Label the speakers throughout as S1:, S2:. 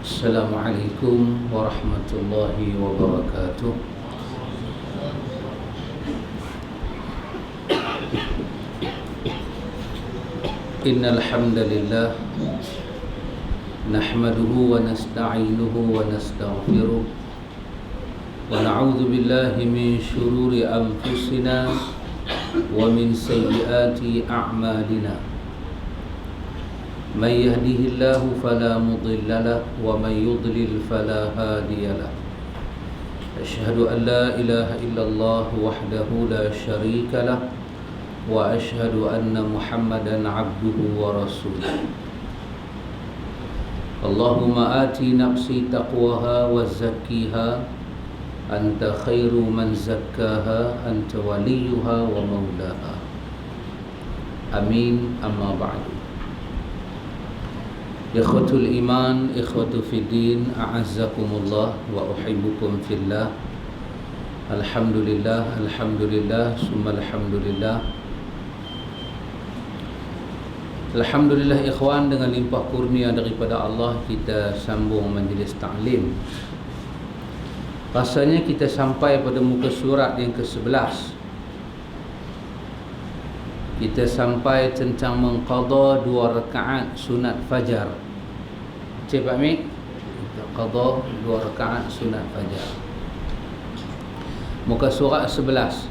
S1: Assalamualaikum warahmatullahi wabarakatuh. Innal hamdalillah nahmaduhu wa nasta'inuhu wa nastaghfiruh wa na'udzu billahi min shururi anfusina wa min sayyiati a'malina. من يهده الله فلا مضل له ومن يضلل فلا هادي له. أشهد أن لا إله إلا الله وحده لا شريك له وأشهد أن محمدا عبده ورسوله. اللهم آت نفسي تقواها وزكيها أنت خير من زكاها أنت وليها ومولاها. آمين. أما بعد. Ikhwatul iman, ikhwatu fiddin, a'azzakumullah wa uhibbukum fillah. Alhamdulillah, alhamdulillah, summa alhamdulillah. Alhamdulillah ikhwan, dengan limpah kurnia daripada Allah kita sambung majlis ta'lim. Rasanya kita sampai pada muka surat yang ke-11. Kita sampai tentang mengqadha 2 rakaat sunat fajar. Cik Pak Mik, kita qadha 2 rakaat sunat fajar. Muka surat 11.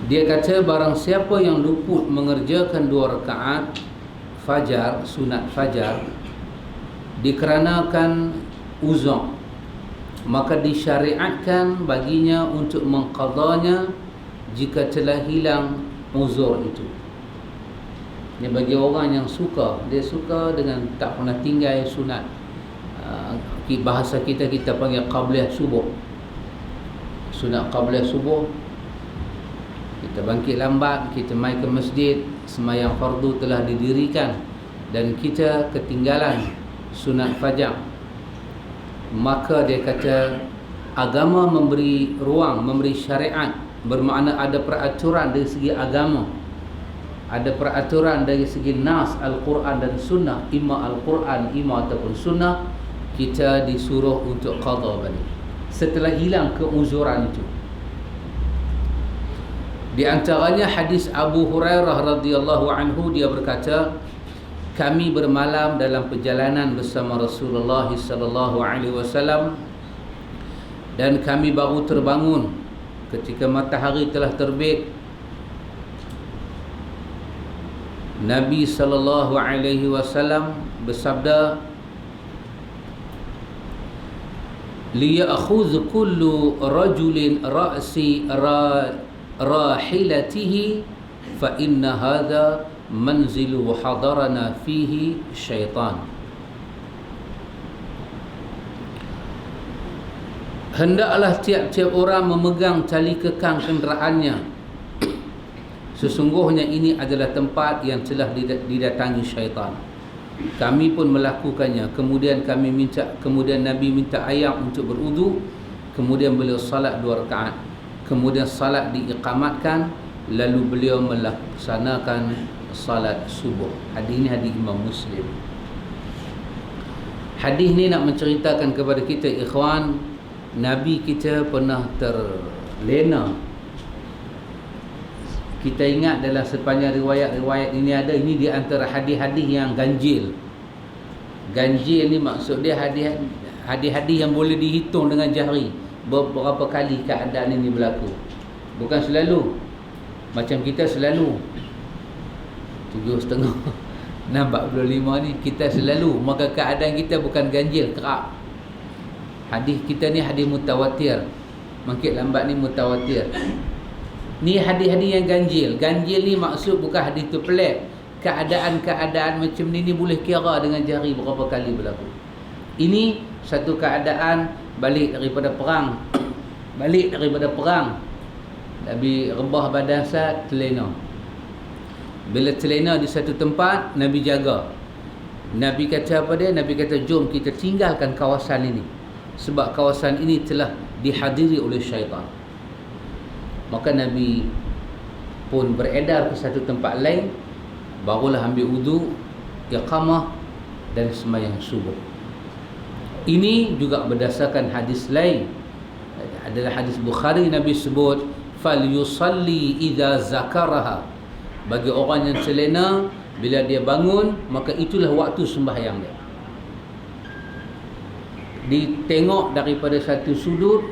S1: Dia kata barang siapa yang luput mengerjakan 2 rakaat fajar, sunat fajar, dikarenakan uzur, maka disyariatkan baginya untuk mengqadhanya jika telah hilang uzur itu. Ini bagi orang yang suka, dia suka dengan tak pernah tinggal sunat. Bahasa kita panggil qabliyah subuh. Sunat qabliyah subuh, kita bangkit lambat, kita mai ke masjid, sembahyang fardu telah didirikan dan kita ketinggalan sunat fajar. Maka dia kata agama memberi ruang, memberi syariat. Bermakna ada peraturan dari segi agama, ada peraturan dari segi nas Al-Quran dan Sunnah, imma Al-Quran, imma ataupun Sunnah. Kita disuruh untuk qadha balik setelah hilang keuzuran itu. Di antaranya hadis Abu Hurairah radhiyallahu anhu, dia berkata, kami bermalam dalam perjalanan bersama Rasulullah sallallahu alaihi wasallam dan kami baru terbangun ketika matahari telah terbit. Nabi sallallahu alaihi wasallam bersabda, liya'khudh kullu rajulin ra'si rahilatihi fa inna hadha manzilu hadarana fihi syaitan. Hendaklah tiap-tiap orang memegang tali kekang kenderaannya. Sesungguhnya ini adalah tempat yang telah didatangi syaitan. Kami pun melakukannya. Kemudian Nabi minta air untuk berudu. Kemudian beliau salat 2 rakaat. Kemudian salat diiqamatkan. Lalu beliau melaksanakan salat subuh. Hadis ini hadis Imam Muslim. Hadis ni nak menceritakan kepada kita ikhwan, Nabi kita pernah terlena. Kita ingat dalam sepanjang riwayat-riwayat ini ada, ini di antara hadis-hadis yang ganjil. Ganjil ni maksud dia hadis-hadis yang boleh dihitung dengan jari beberapa kali keadaan ini berlaku. Bukan selalu macam kita selalu 7.5 6.45 ni kita selalu, maka keadaan kita bukan ganjil, kerap. Hadis kita ni hadis mutawatir. Bangkit lambat ni mutawatir. Ni hadis-hadis yang ganjil. Ganjil ni maksud bukan hadis tu pelik. Keadaan-keadaan macam ni boleh kira dengan jari berapa kali berlaku. Ini satu keadaan balik daripada perang. Nabi rebah badan Sa'ad, terlena. Bila terlena di satu tempat, Nabi jaga. Nabi kata apa dia? Nabi kata, jom kita tinggalkan kawasan ini, sebab kawasan ini telah dihadiri oleh syaitan. Maka Nabi pun beredar ke satu tempat lain, barulah ambil wudu, iqamah, dan sembahyang subuh. Ini juga berdasarkan hadis lain. Adalah hadis Bukhari, Nabi sebut fal yusalli idza zakaraha. Bagi orang yang terlena, bila dia bangun, maka itulah waktu sembahyang dia. Ditengok daripada satu sudut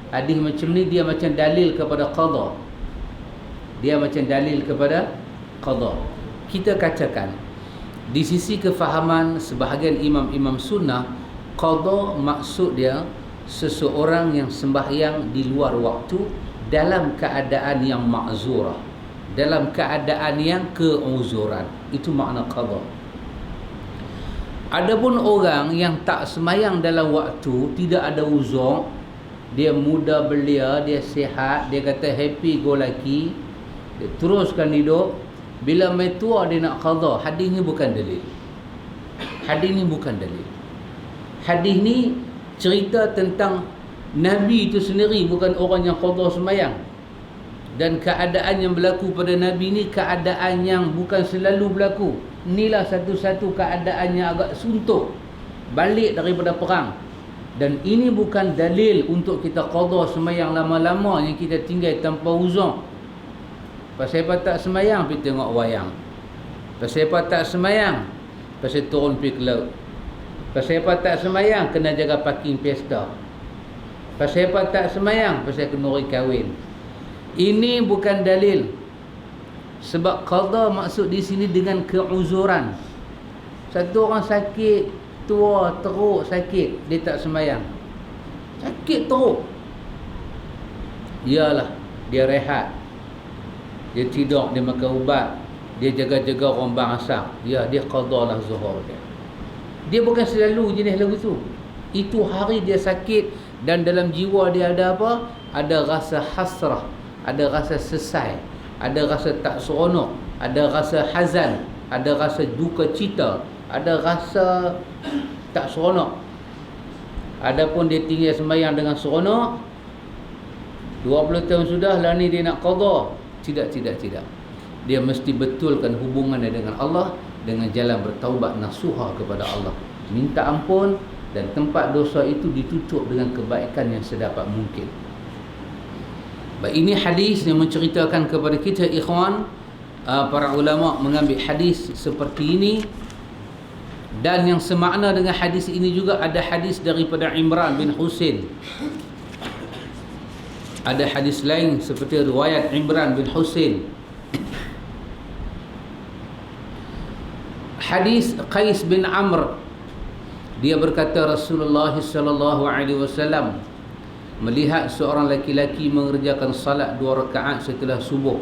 S1: hadis macam ni, dia macam dalil kepada qada. Kita katakan di sisi kefahaman sebahagian imam-imam sunnah, qada maksud dia seseorang yang sembahyang di luar waktu dalam keadaan yang ma'zurah, dalam keadaan yang keuzuran. Itu makna qada. Adapun orang yang tak sembahyang dalam waktu, tidak ada uzur, dia muda belia, dia sihat, dia kata happy go lucky, dia teruskan hidup, bila mai tua dia nak qada. Hadis ni bukan dalil. Hadis ni cerita tentang Nabi itu sendiri, bukan orang yang qada sembahyang. Dan keadaan yang berlaku pada Nabi ni keadaan yang bukan selalu berlaku. Inilah satu-satu keadaan yang agak suntuk, balik daripada perang. Dan ini bukan dalil untuk kita qada sembahyang lama-lama yang kita tinggal tanpa uzur. Pasal apa tak sembahyang? Pergi tengok wayang. Pasal apa tak sembahyang? Pasal turun pergi ke laut. Pasal apa tak sembahyang? Kena jaga parking pesta. Pasal apa tak sembahyang? Pasal kenduri kahwin. Ini bukan dalil. Sebab qada maksud di sini dengan keuzuran. Satu orang sakit, tua, teruk sakit, dia tak sembahyang. Sakit teruk. Iyalah, dia rehat. Dia tidur, dia makan ubat, dia jaga-jaga orang bangsa. Ya, dia qada lah zuhur dia. Dia bukan selalu jenis lagu tu. Itu hari dia sakit dan dalam jiwa dia ada apa? Ada rasa hasrah, ada rasa sesal, ada rasa tak seronok, ada rasa hazan, ada rasa duka cita, ada rasa tak seronok. Adapun dia tinggal sembahyang dengan seronok, 20 tahun sudah lah ni dia nak qada. Tidak. Dia mesti betulkan hubungannya dengan Allah dengan jalan bertaubat nasuha kepada Allah, minta ampun, dan tempat dosa itu ditutup dengan kebaikan yang sedapat mungkin. Baik, ini hadis yang menceritakan kepada kita, ikhwan, para ulama mengambil hadis seperti ini. Dan yang semakna dengan hadis ini juga ada hadis daripada Imran bin Husain. Ada hadis lain seperti riwayat Imran bin Husain. Hadis Qais bin Amr, dia berkata Rasulullah sallallahu alaihi wasallam melihat seorang laki-laki mengerjakan salat 2 rakaat setelah subuh.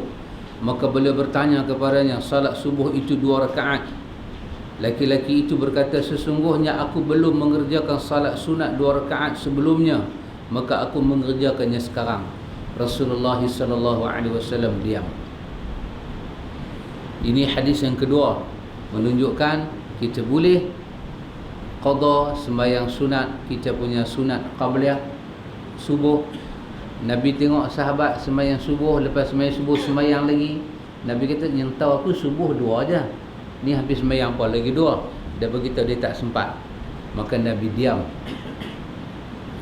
S1: Maka beliau bertanya kepadanya, salat subuh itu 2 rakaat? Laki-laki itu berkata, sesungguhnya aku belum mengerjakan salat sunat 2 rakaat sebelumnya, maka aku mengerjakannya sekarang. Rasulullah sallallahu alaihi wasallam diam. Ini hadis yang kedua, menunjukkan kita boleh qada sembahyang sunat, kita punya sunat qabliyah subuh. Nabi tengok sahabat sembahyang subuh, lepas sembahyang subuh sembahyang lagi. Nabi kata, yang tahu aku subuh 2 aja. Ni habis sembahyang apa lagi 2? Dia beritahu dia tak sempat. Maka Nabi diam.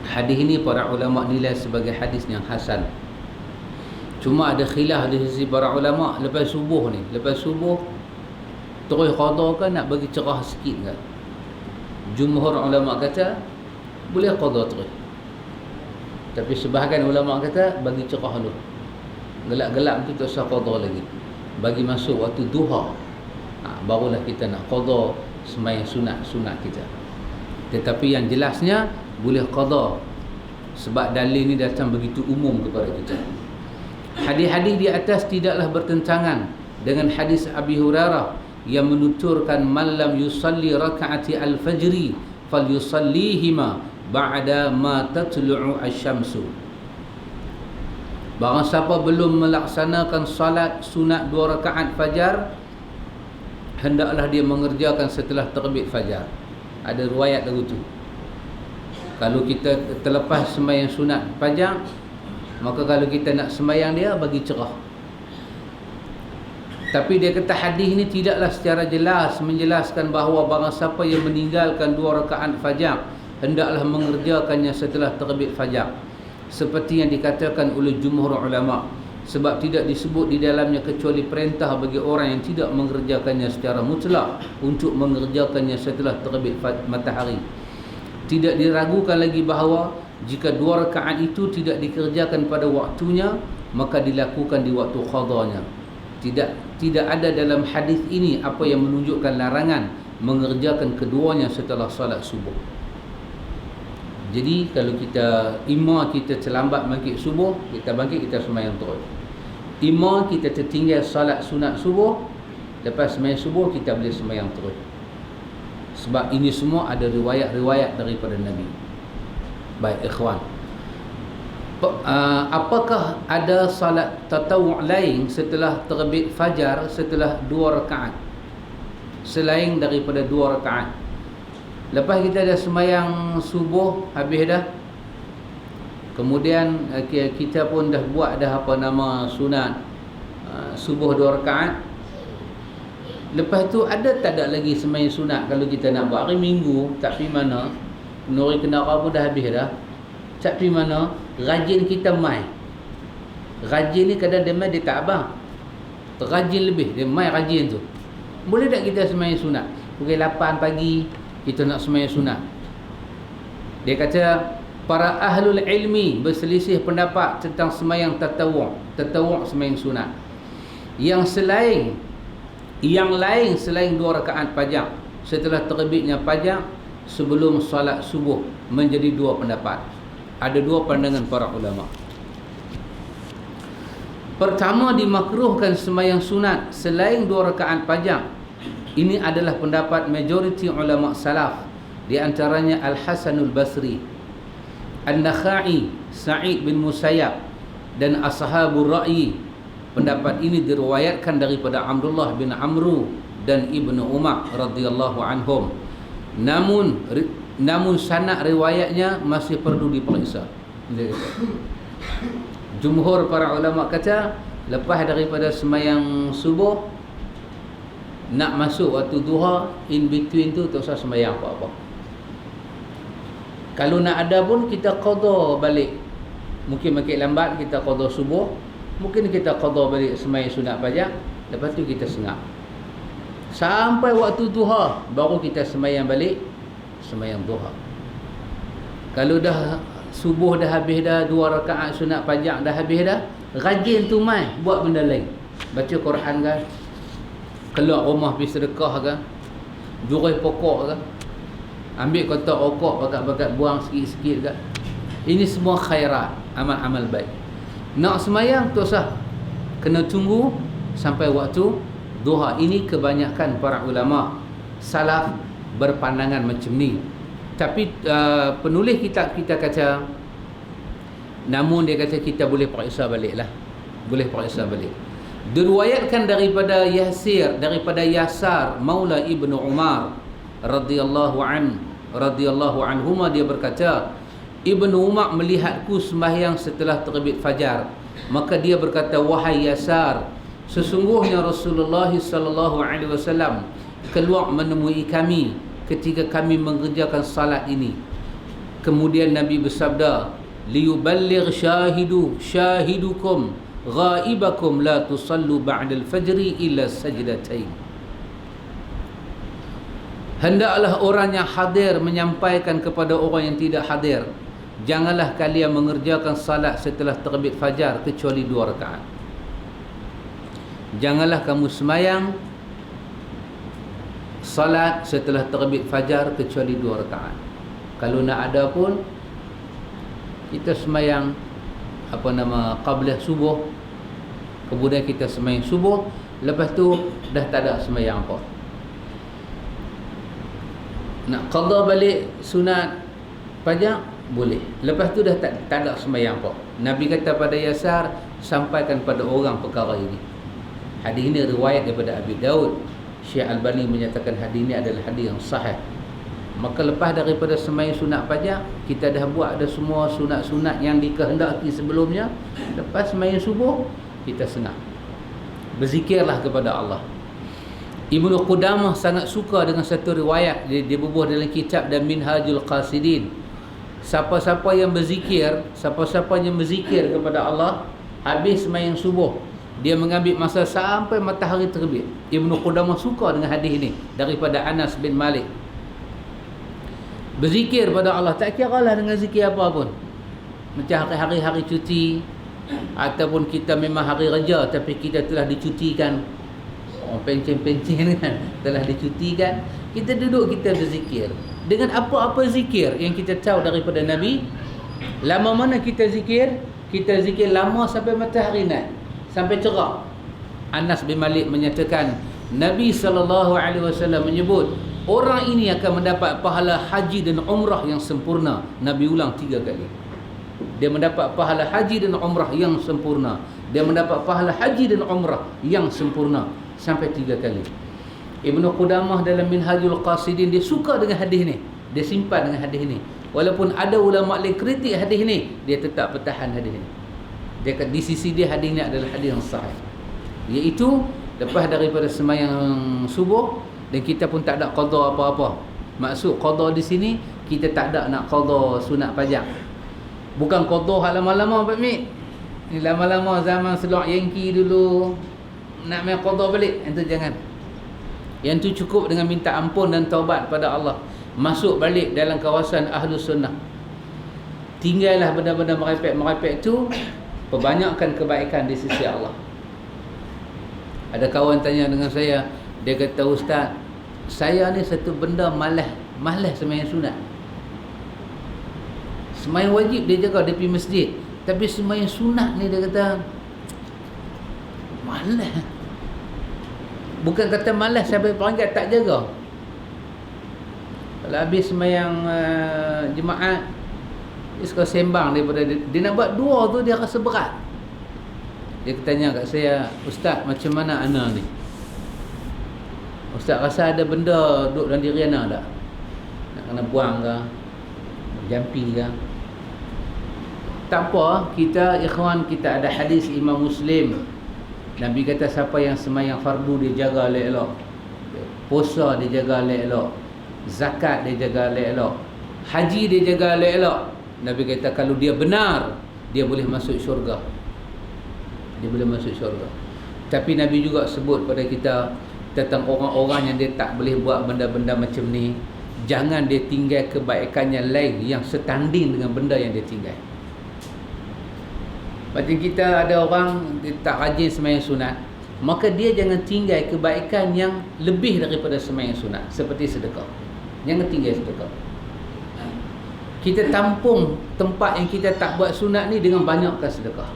S1: Hadis ini para ulama nilai sebagai hadis yang hasan. Cuma ada khilaf di sisi para ulama lepas subuh ni. Lepas subuh terus qada ke nak bagi cerah sikit ke? Jumhur ulama kata boleh qada terus. Tapi sebahagian ulama kata bagi cerah dulu. Gelap-gelap tu tak usah qada lagi. Bagi masuk waktu duha. Barulah kita nak qada sembahyang sunat kita. Tetapi yang jelasnya boleh qada, sebab dalil ni datang begitu umum kepada kita. Hadis-hadis di atas tidaklah bertentangan dengan hadis Abi Hurairah yang menuturkan man lam yusalli raka'ati al-fajri falyusallihima ba'da ma tatlu'u asy-syamsu. Barang siapa belum melaksanakan salat sunat 2 rakaat fajar, hendaklah dia mengerjakan setelah terbit fajar. Ada riwayat lagu tu. Kalau kita terlepas sembahyang sunat fajar, maka kalau kita nak sembahyang dia bagi cerah. Tapi dia kata hadis ni tidaklah secara jelas menjelaskan bahawa barang siapa yang meninggalkan 2 rakaat fajar hendaklah mengerjakannya setelah terbit fajar, seperti yang dikatakan oleh jumhur ulama, sebab tidak disebut di dalamnya kecuali perintah bagi orang yang tidak mengerjakannya secara mutlak untuk mengerjakannya setelah terbit matahari. Tidak diragukan lagi bahawa jika 2 rakaat itu tidak dikerjakan pada waktunya, maka dilakukan di waktu qadanya. Tidak ada dalam hadis ini apa yang menunjukkan larangan mengerjakan keduanya setelah salat subuh. Jadi kalau kita terlambat bangkit subuh, kita bangkit, kita sembahyang terus. Kita tertinggal salat sunat subuh, lepas sembahyang subuh kita boleh sembahyang terus. Sebab ini semua ada riwayat-riwayat daripada Nabi. Baik ikhwan, apakah ada salat tatawwu' lain setelah terbit fajar, setelah 2 rakaat selain daripada 2 rakaat? Lepas kita dah sembahyang subuh habis dah, kemudian kita pun dah buat dah sunat subuh 2 rakaat. Lepas tu ada tak ada lagi sembahyang sunat? Kalau kita nak buat hari Minggu, tak pergi mana, penuri kenara pun dah habis dah, tak pergi mana, rajin kita mai. Rajin ni kadang dia mai, dia tak abang, rajin lebih, dia mai rajin tu. Boleh tak kita sembahyang sunat? Pukul 8 pagi kita nak sembahyang sunat. Dia kata para ahlul ilmi berselisih pendapat tentang sembahyang tatawwu' sembahyang sunat. Yang lain selain 2 rakaat fajar setelah terbitnya fajar sebelum salat subuh menjadi 2 pendapat. Ada 2 pandangan para ulama. Pertama, dimakruhkan sembahyang sunat selain 2 rakaat fajar. Ini adalah pendapat majoriti ulama salaf, di antaranya Al-Hasanul Basri, An-Nakhai, Sa'id bin Musayyab dan ashabul ra'yi. Pendapat ini diriwayatkan daripada Abdullah bin Amru dan Ibnu Umar radhiyallahu anhum. Namun sanad riwayatnya masih perlu diperiksa. Jumhur para ulama kata lepas daripada sembahyang subuh nak masuk waktu duha, in between tu tak usah sembahyang apa-apa. Kalau nak ada pun kita qada balik. Mungkin makin lambat kita qada subuh, mungkin kita qada balik sembahyang sunat fajar, lepas tu kita sengap sampai waktu duha baru kita sembahyang balik sembahyang duha. Kalau dah subuh dah habis dah, 2 rakaat sunat fajar dah habis dah, rajin tu mai buat benda lain, baca Quran ke, keluar rumah pergi sedekah ke, jurus pokok ke, ambil kotak rokok bakat-bakat buang sikit-sikit ke. Ini semua khairat, amal-amal baik. Nak sembahyang tak usah, kena tunggu sampai waktu duha. Ini kebanyakan para ulama salaf berpandangan macam ni. Tapi penulis kitab kita kata, namun dia kata kita boleh periksa balik lah, boleh periksa balik. Diriwayatkan daripada Yasar Maula Ibnu Umar radhiyallahu anhuma, dia berkata, Ibnu Umar melihatku sembahyang setelah terbit fajar, maka dia berkata, wahai Yasar, sesungguhnya Rasulullah sallallahu alaihi wasallam keluar menemui kami ketika kami mengerjakan salat ini. Kemudian Nabi bersabda, liyuballigh syahidukum ghaibakum la tusallu ba'dal fajri illa sajdatain. Hendaklah orang yang hadir menyampaikan kepada orang yang tidak hadir, janganlah kalian mengerjakan salat setelah terbit fajar kecuali 2 rakaat. Janganlah kamu sembahyang salat setelah terbit fajar kecuali 2 rakaat. Kalau nak ada pun kita sembahyang qablah subuh, kemudian kita sembahyang subuh, lepas tu dah tak ada sembahyang apa. Nak qada balik sunat fajar boleh, lepas tu dah tak ada sembahyang apa. Nabi kata pada Yasar, sampaikan pada orang perkara ini. Hadis ini riwayat daripada Abi Daud. Syekh Albani menyatakan hadis ini adalah hadis yang sahih. Maka lepas daripada sembahyang sunat fajar, kita dah buat ada semua sunat-sunat yang dikehendaki sebelumnya. Lepas sembahyang subuh kita sengap. Berzikirlah kepada Allah. Ibnu Qudamah sangat suka dengan satu riwayat dia bubuh dalam kitab dan Minhajul Qasidin. Siapa-siapa yang berzikir kepada Allah habis sembahyang subuh, dia mengambil masa sampai matahari terbit. Ibnu Qudamah suka dengan hadis ini daripada Anas bin Malik. Berzikir pada Allah, tak kira lah dengan zikir apa pun. Macam hari-hari cuti, ataupun kita memang hari raya tapi kita telah dicutikan. Orang pencen-pencen kan, telah dicutikan, kita duduk, kita berzikir dengan apa-apa zikir yang kita tahu daripada Nabi. Lama mana kita zikir? Kita zikir lama sampai matahari naik, sampai cerah. Anas bin Malik menyatakan Nabi SAW menyebut orang ini akan mendapat pahala haji dan umrah yang sempurna. Nabi ulang 3 kali. Dia mendapat pahala haji dan umrah yang sempurna. Dia mendapat pahala haji dan umrah yang sempurna, sampai 3 kali. Ibnu Qudamah dalam Minhajul Qasidin dia suka dengan hadis ni. Dia simpan dengan hadis ni. Walaupun ada ulama lain kritik hadis ni, dia tetap pertahan hadis ni. Dia di sisi dia hadis ni adalah hadis yang sahih. Iaitu lepas daripada sembahyang subuh dan kita pun tak ada qada apa-apa. Maksud qada di sini kita tak ada nak qada sunat pajak. Bukan qada hak lama-lama Pak Mik. Ni lama-lama zaman selok Yankee dulu nak main qada balik, itu jangan. Yang tu cukup dengan minta ampun dan taubat pada Allah, masuk balik dalam kawasan Ahlus Sunnah. Tinggallah benda-benda merepek-merepek tu, perbanyakkan kebaikan di sisi Allah. Ada kawan tanya dengan saya, dia kata, "Ustaz, saya ni satu benda malas sembahyang sunat. Sembahyang wajib dia jaga, dia pergi masjid, tapi sembahyang sunat ni dia kata malas." Bukan kata malas sampai peringkat tak jaga. Kalau habis sembahyang jemaat, dia suka sembang daripada dia nak buat dua tu dia rasa berat. Dia tanya kat saya, "Ustaz, macam mana ana ni? Ustaz rasa ada benda duduk dalam diri ana tak? Nak kena buang ke? Jampi ke?" Tak apa, kita ikhwan, kita ada hadis Imam Muslim. Nabi kata siapa yang sembahyang fardu dia jaga elok-elok, puasa dia jaga elok-elok, zakat dia jaga elok-elok, haji dia jaga elok-elok. Nabi kata kalau dia benar, dia boleh masuk syurga. Dia boleh masuk syurga. Tapi Nabi juga sebut pada kita tentang orang-orang yang dia tak boleh buat benda-benda macam ni. Jangan dia tinggal kebaikannya lain yang setanding dengan benda yang dia tinggal. Macam kita ada orang dia tak rajin sembahyang sunat, maka dia jangan tinggal kebaikan yang lebih daripada sembahyang sunat, seperti sedekah. Jangan tinggal sedekah. Kita tampung tempat yang kita tak buat sunat ni dengan banyakkan sedekah.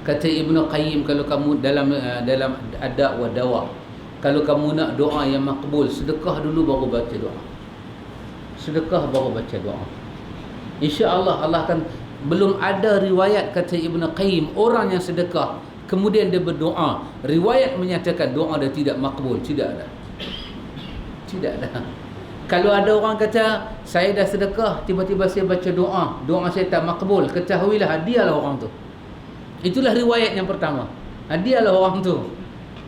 S1: Kata Ibnu Qayyim, kalau kamu dalam adab wa dawa, kalau kamu nak doa yang makbul, sedekah dulu baru baca doa. Sedekah baru baca doa. Insya-Allah Allah akan. Belum ada riwayat, kata Ibnu Qayyim, orang yang sedekah kemudian dia berdoa, riwayat menyatakan doa dia tidak makbul. Tidak ada. Tidak ada. Kalau ada orang kata saya dah sedekah, tiba-tiba saya baca doa saya tak makbul, ketahuilah dialah orang tu. Itulah riwayat yang pertama. Dialah orang tu.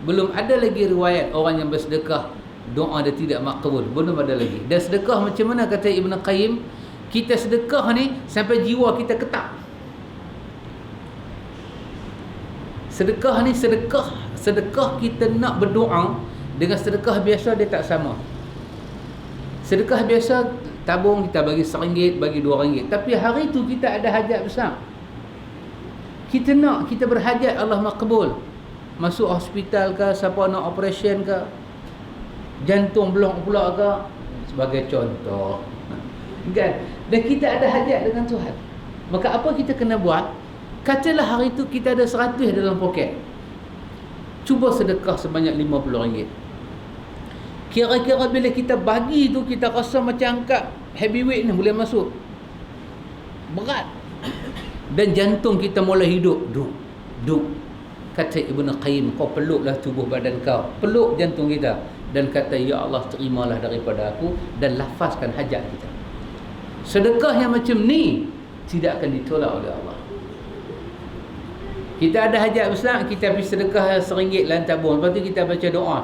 S1: Belum ada lagi riwayat orang yang bersedekah doa dia tidak makbul. Belum ada lagi. Dan sedekah macam mana, kata Ibnu Qayyim, kita sedekah ni sampai jiwa kita ketak. Sedekah ni sedekah kita nak berdoa dengan sedekah biasa dia tak sama. Sedekah biasa tabung kita bagi RM1, bagi RM2, tapi hari tu kita ada hajat besar. Kita berhajat Allah makbul. Masuk hospital ke, siapa nak operation ke, jantung blok pula ke, sebagai contoh. Kan? Dan kita ada hajat dengan Tuhan. Maka apa kita kena buat? Katalah hari itu kita ada 100 dalam poket. Cuba sedekah sebanyak RM50. Kira-kira bila kita bagi tu, kita rasa macam angkat heavyweight ni boleh masuk. Berat. Dan jantung kita mula hidup. Duk. Kata Ibnu Qayyim, kau peluklah tubuh badan kau. Peluk jantung kita. Dan kata, ya Allah, terimalah daripada aku. Dan lafazkan hajat kita. Sedekah yang macam ni tidak akan ditolak oleh Allah. Kita ada hajat besar, kita pergi sedekah RM1 dalam tabung. Lepas tu kita baca doa.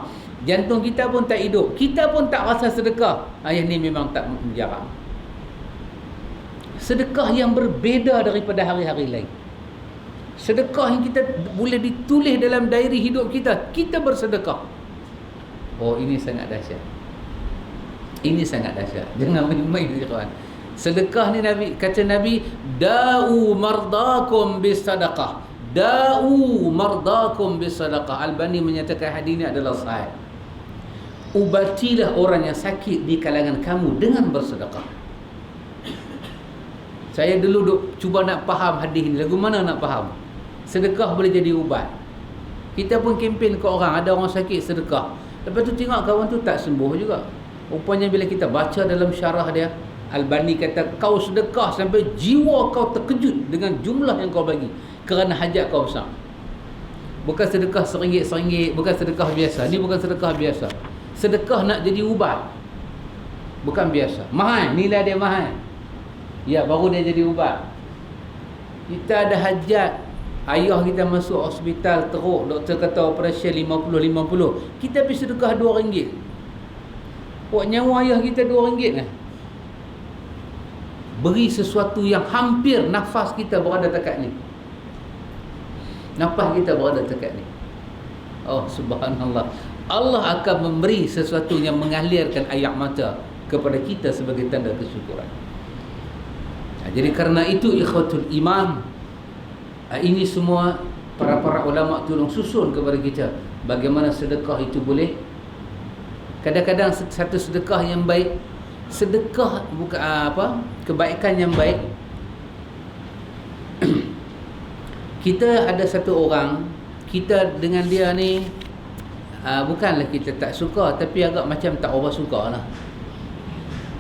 S1: Jantung kita pun tak hidup. Kita pun tak rasa sedekah. Yang ni memang tak jarang. Sedekah yang berbeza daripada hari-hari lain. Sedekah yang kita boleh ditulis dalam diary hidup kita. Kita bersedekah. Oh, ini sangat dahsyat. Ini sangat dahsyat. Jangan main-main, tuan. Sedekah ni Nabi kata Nabi, da'u mardakum bisadaqah. Da'u mardakum bisadaqah. Albani menyatakan hadis ini adalah sahih. Ubatilah orang yang sakit di kalangan kamu dengan bersedekah. Saya dulu duk cuba nak faham hadis ni. Lagu mana nak faham? Sedekah boleh jadi ubat. Kita pun kempen ke orang, ada orang sakit sedekah. Lepas tu tengok kawan tu tak sembuh juga. Rupanya bila kita baca dalam syarah dia, Albani kata kau sedekah sampai jiwa kau terkejut dengan jumlah yang kau bagi kerana hajat kau besar. Bukan sedekah RM1, bukan sedekah biasa. Ni bukan sedekah biasa. Sedekah nak jadi ubat. Bukan biasa. Mahal, nilai dia mahal. Ya, baru dia jadi ubat. Kita ada hajat, ayah kita masuk hospital teruk, doktor kata operasi 50-50. Kita pergi sedekah RM2. Buat nyawa ayah kita RM2 lah. Beri sesuatu yang hampir nafas kita berada dekat ni. Nafas kita berada dekat ni. Oh, subhanallah. Allah akan memberi sesuatu yang mengalirkan air mata kepada kita sebagai tanda kesyukuran. Jadi kerana itu ikhwatul iman, ini semua para ulama tolong susun kepada kita bagaimana sedekah itu boleh. Kadang-kadang satu sedekah yang baik, sedekah bukan kebaikan yang baik. Kita ada satu orang, kita dengan dia ni bukanlah kita tak suka, tapi agak macam tak orang suka lah.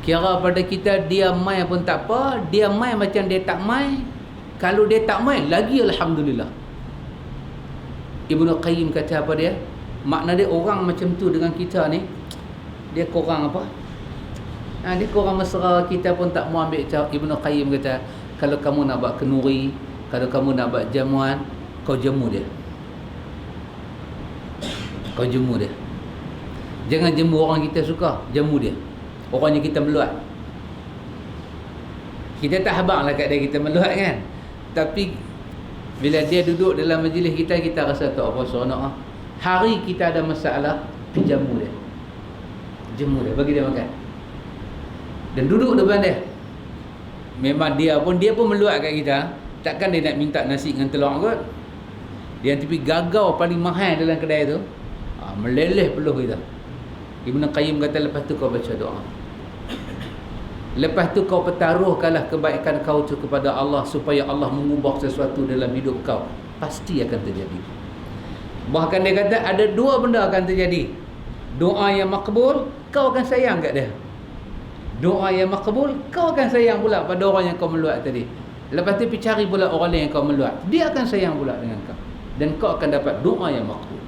S1: Kira pada kita dia mai pun tak apa, dia mai macam dia tak mai. Kalau dia tak mai lagi alhamdulillah. Ibnu Qayyim kata apa dia? Makna dia orang macam tu dengan kita ni, dia kurang apa? Dia kurang mesra, kita pun tak mau ambil jawab. Ibnu Qayyim kata, kalau kamu nak buat kenuri, kalau kamu nak buat jamuan, kau jemu dia. Kau jemu dia. Jangan jemu orang kita suka, jemu dia. Orang yang kita meluat. Kita tak habanglah kat dia kita meluat kan. Tapi bila dia duduk dalam majlis kita, kita rasa tak apa seronok. Hari kita ada masalah, pergi jamu dia. Jemu dia, bagi dia makan. Dan duduk depan dia. Memang dia pun meluat kat kita. Takkan dia nak minta nasi dengan telur kot. Dia nanti pergi gagau paling mahal dalam kedai tu. Meleleh peluh kita. Ibnu Qayyim kata, lepas tu kau baca doa. Lepas tu kau pertaruhkanlah kebaikan kau tu kepada Allah, supaya Allah mengubah sesuatu dalam hidup kau. Pasti akan terjadi. Bahkan dia kata ada dua benda akan terjadi. Doa yang makbul, kau akan sayang kat dia. Doa yang makbul, kau akan sayang pula pada orang yang kau meluat tadi. Lepas tu pergi cari pula orang lain yang kau meluat, dia akan sayang pula dengan kau. Dan kau akan dapat doa yang makbul.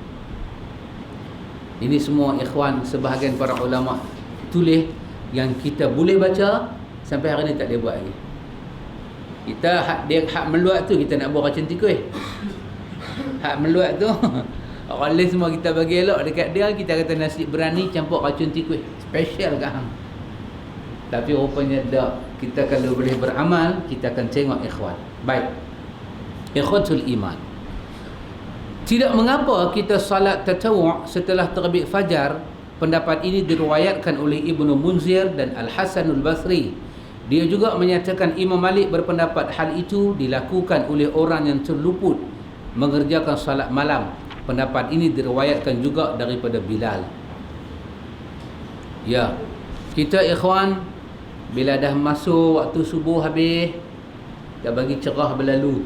S1: Ini semua ikhwan, sebahagian para ulama tulis yang kita boleh baca, sampai hari ni tak dia buat lagi. Kita hak meluat tu kita nak buat racun tikus. Hak meluat tu orang lain semua kita bagi elok, dekat dia kita kata nasi berani campur racun tikus, special kat hang. Tapi rupanya tak. Kita kalau boleh beramal, kita akan tengok ikhwan. Baik, ikhwatul iman, tidak mengapa kita salat tatawu' setelah terbit fajar. Pendapat ini diriwayatkan oleh Ibnu Munzir dan Al-Hasanul Basri. Dia juga menyatakan Imam Malik berpendapat hal itu dilakukan oleh orang yang terluput mengerjakan salat malam. Pendapat ini diriwayatkan juga daripada Bilal. Ya, kita ikhwan, bila dah masuk waktu subuh habis, dah bagi cerah berlalu.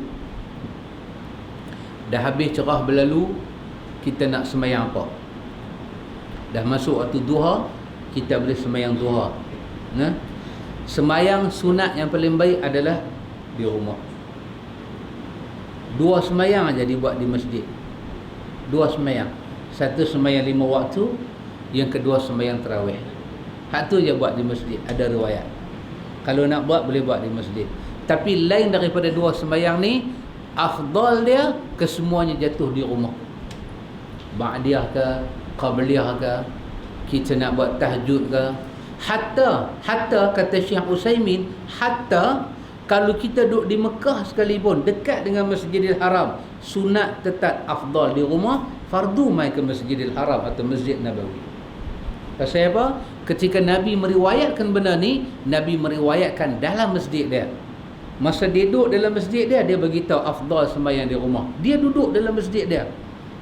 S1: Dah habis cerah berlalu, kita nak sembahyang apa? Dah masuk waktu duha, kita boleh sembahyang duha. Sembahyang sunat yang paling baik adalah di rumah. Dua sembahyang aja dibuat di masjid. Dua sembahyang. Satu sembahyang 5 waktu, yang kedua sembahyang tarawih. Hak tu je buat di masjid, ada riwayat. Kalau nak buat boleh buat di masjid. Tapi lain daripada dua sembahyang ni, afdal dia kesemuanya jatuh di rumah. Ba'diyah ke, qabliyah ke, kita nak buat tahajud ke, hatta kata Syekh Utsaimin, hatta kalau kita duduk di Mekah sekalipun dekat dengan Masjidil Haram, sunat tetap afdal di rumah, fardu mai ke Masjidil Haram atau Masjid Nabawi. Pasal apa? Ketika Nabi meriwayatkan benda ni, Nabi meriwayatkan dalam masjid dia. Masa dia duduk dalam masjid dia, dia beritahu afdal sembahyang di rumah. Dia duduk dalam masjid dia.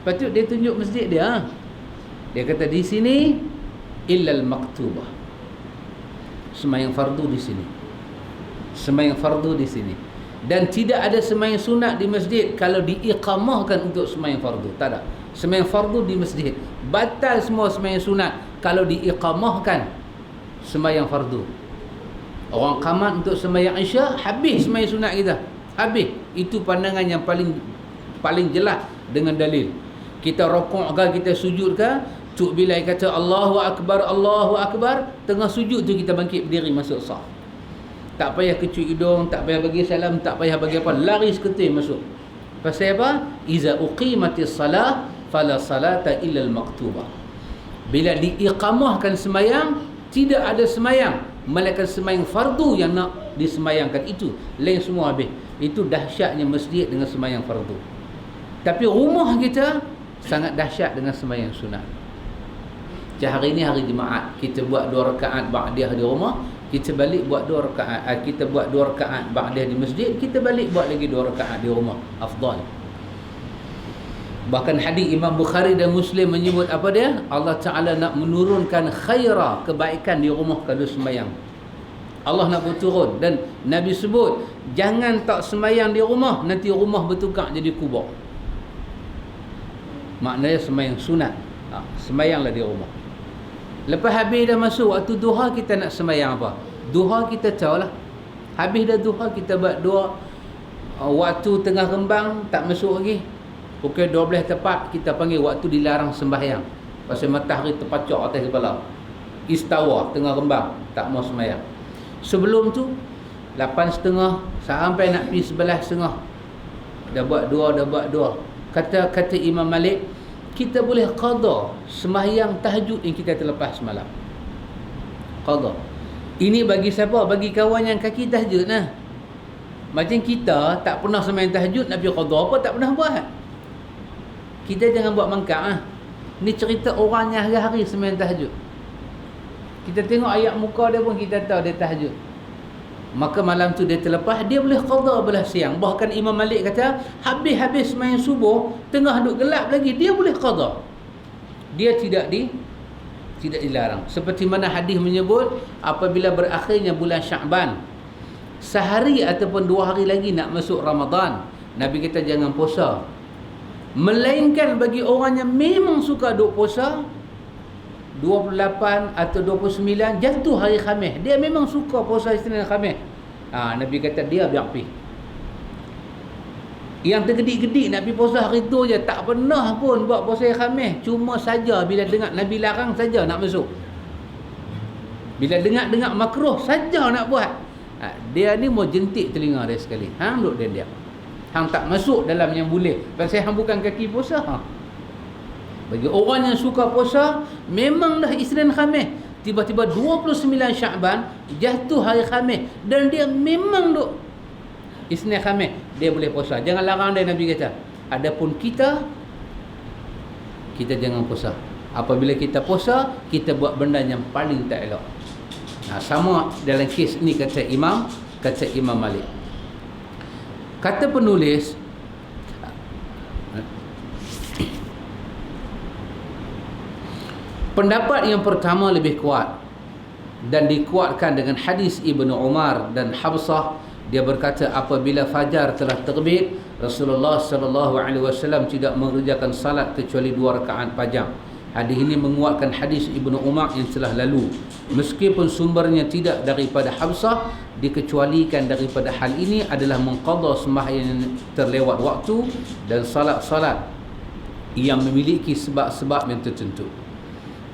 S1: Lepas tu dia tunjuk masjid dia. Dia kata di sini illal maktubah. Sembahyang fardu di sini. Sembahyang fardu di sini. Dan tidak ada sembahyang sunat di masjid kalau diiqamahkan untuk sembahyang fardu. Tak ada. Sembahyang fardu di masjid. Batal semua sembahyang sunat kalau diiqamahkan sembahyang fardu. Orang qamat untuk sembahyang Isya, habis sembahyang sunat kita. Habis. Itu pandangan yang paling jelas dengan dalil. Kita rokok ke, kita sujud ke, Cuk Bilal kata Allahu Akbar, tengah sujud tu kita bangkit berdiri masuk saf. Tak payah kecup hidung, tak payah bagi salam, tak payah bagi apa, lari seketul masuk. Pasal apa? Iza uqimatis salah fala salata illa al-maktubah. Bila diiqamahkan sembahyang, tidak ada sembahyang melainkan sembahyang fardu yang nak disembahyangkan, itu lain semua habis. Itu dahsyatnya masjid dengan sembahyang fardu. Tapi rumah kita sangat dahsyat dengan sembahyang sunat. Macam hari ni hari Jumaat, kita buat 2 rakaat ba'diyah di rumah, kita balik buat 2 rakaat, kita buat 2 rakaat ba'diyah di masjid, kita balik buat lagi 2 rakaat di rumah, afdal. Bahkan hadis Imam Bukhari dan Muslim menyebut apa dia? Allah Ta'ala nak menurunkan khairah, kebaikan di rumah kalau sembahyang. Allah nak berturun. Dan Nabi sebut, jangan tak sembahyang di rumah, nanti rumah bertukar jadi kubur. Maknanya sembahyang sunat, sembahyanglah di rumah. Lepas habis dah masuk waktu duha, kita nak sembahyang apa? Duha kita tahu lah. Habis dah duha, kita buat dua. Waktu tengah rembang tak masuk lagi. Pukul 12 tepat, kita panggil waktu dilarang sembahyang. Pasal matahari terpacak atas kepala. Istawa, tengah rembang, tak mau sembahyang. Sebelum tu 8.30 sampai nak pergi 11.30. Dah buat dua. Kata Imam Malik, kita boleh qada sembahyang tahajud yang kita terlepas semalam. Qada. Ini bagi siapa? Bagi kawan yang kaki tahajud lah. Macam kita tak pernah sembahyang tahajud, nak pergi qada apa tak pernah buat. Kita jangan buat mangkak lah. Ni cerita orang yang hari-hari sembahyang tahajud. Kita tengok ayat muka dia pun kita tahu dia tahajud. Maka malam tu dia terlepas, dia boleh qada belah siang. Bahkan Imam Malik kata, habis-habis sembahyang subuh, tengah duk gelap lagi, dia boleh qada. Dia tidak dilarang. Seperti mana hadis menyebut, apabila berakhirnya bulan Sya'ban, sehari ataupun 2 hari lagi nak masuk Ramadan, Nabi kita jangan puasa. Melainkan bagi orang yang memang suka duk puasa 28 atau 29 jatuh hari Khamis, dia memang suka puasa Isnin dan Khamis, Nabi kata dia biar pergi. Yang tergedik-gedik nak pergi puasa hari tu je, tak pernah pun buat puasa Khamis, cuma saja bila dengar Nabi larang saja nak masuk. Bila dengar makruh saja nak buat. Dia ni mau jentik telinga dia sekali. Hang duk dia diam. Hang tak masuk dalam yang boleh. Pasal hang bukan kaki puasa. Bagi orang yang suka puasa, memang dah Isnin Khamis, tiba-tiba 29 Sya'ban jatuh hari Khamis dan dia memang duk Isnin Khamis, dia boleh puasa. Jangan larang dia, Nabi kata. Adapun kita jangan puasa. Apabila kita puasa, kita buat benda yang paling tak elok. Sama dalam kes ni kata Imam Malik. Kata penulis, pendapat yang pertama lebih kuat dan dikuatkan dengan hadis Ibnu Umar dan Habsah. Dia berkata, apabila fajar telah terbit, Rasulullah sallallahu alaihi wasallam tidak mengerjakan salat kecuali 2 rakaat pajang. Hadis ini menguatkan hadis Ibnu Umar yang telah lalu. Meskipun sumbernya tidak daripada Habsah, dikecualikan daripada hal ini adalah mengqadha sembahyang terlewat waktu dan salat-salat yang memiliki sebab-sebab yang tertentu.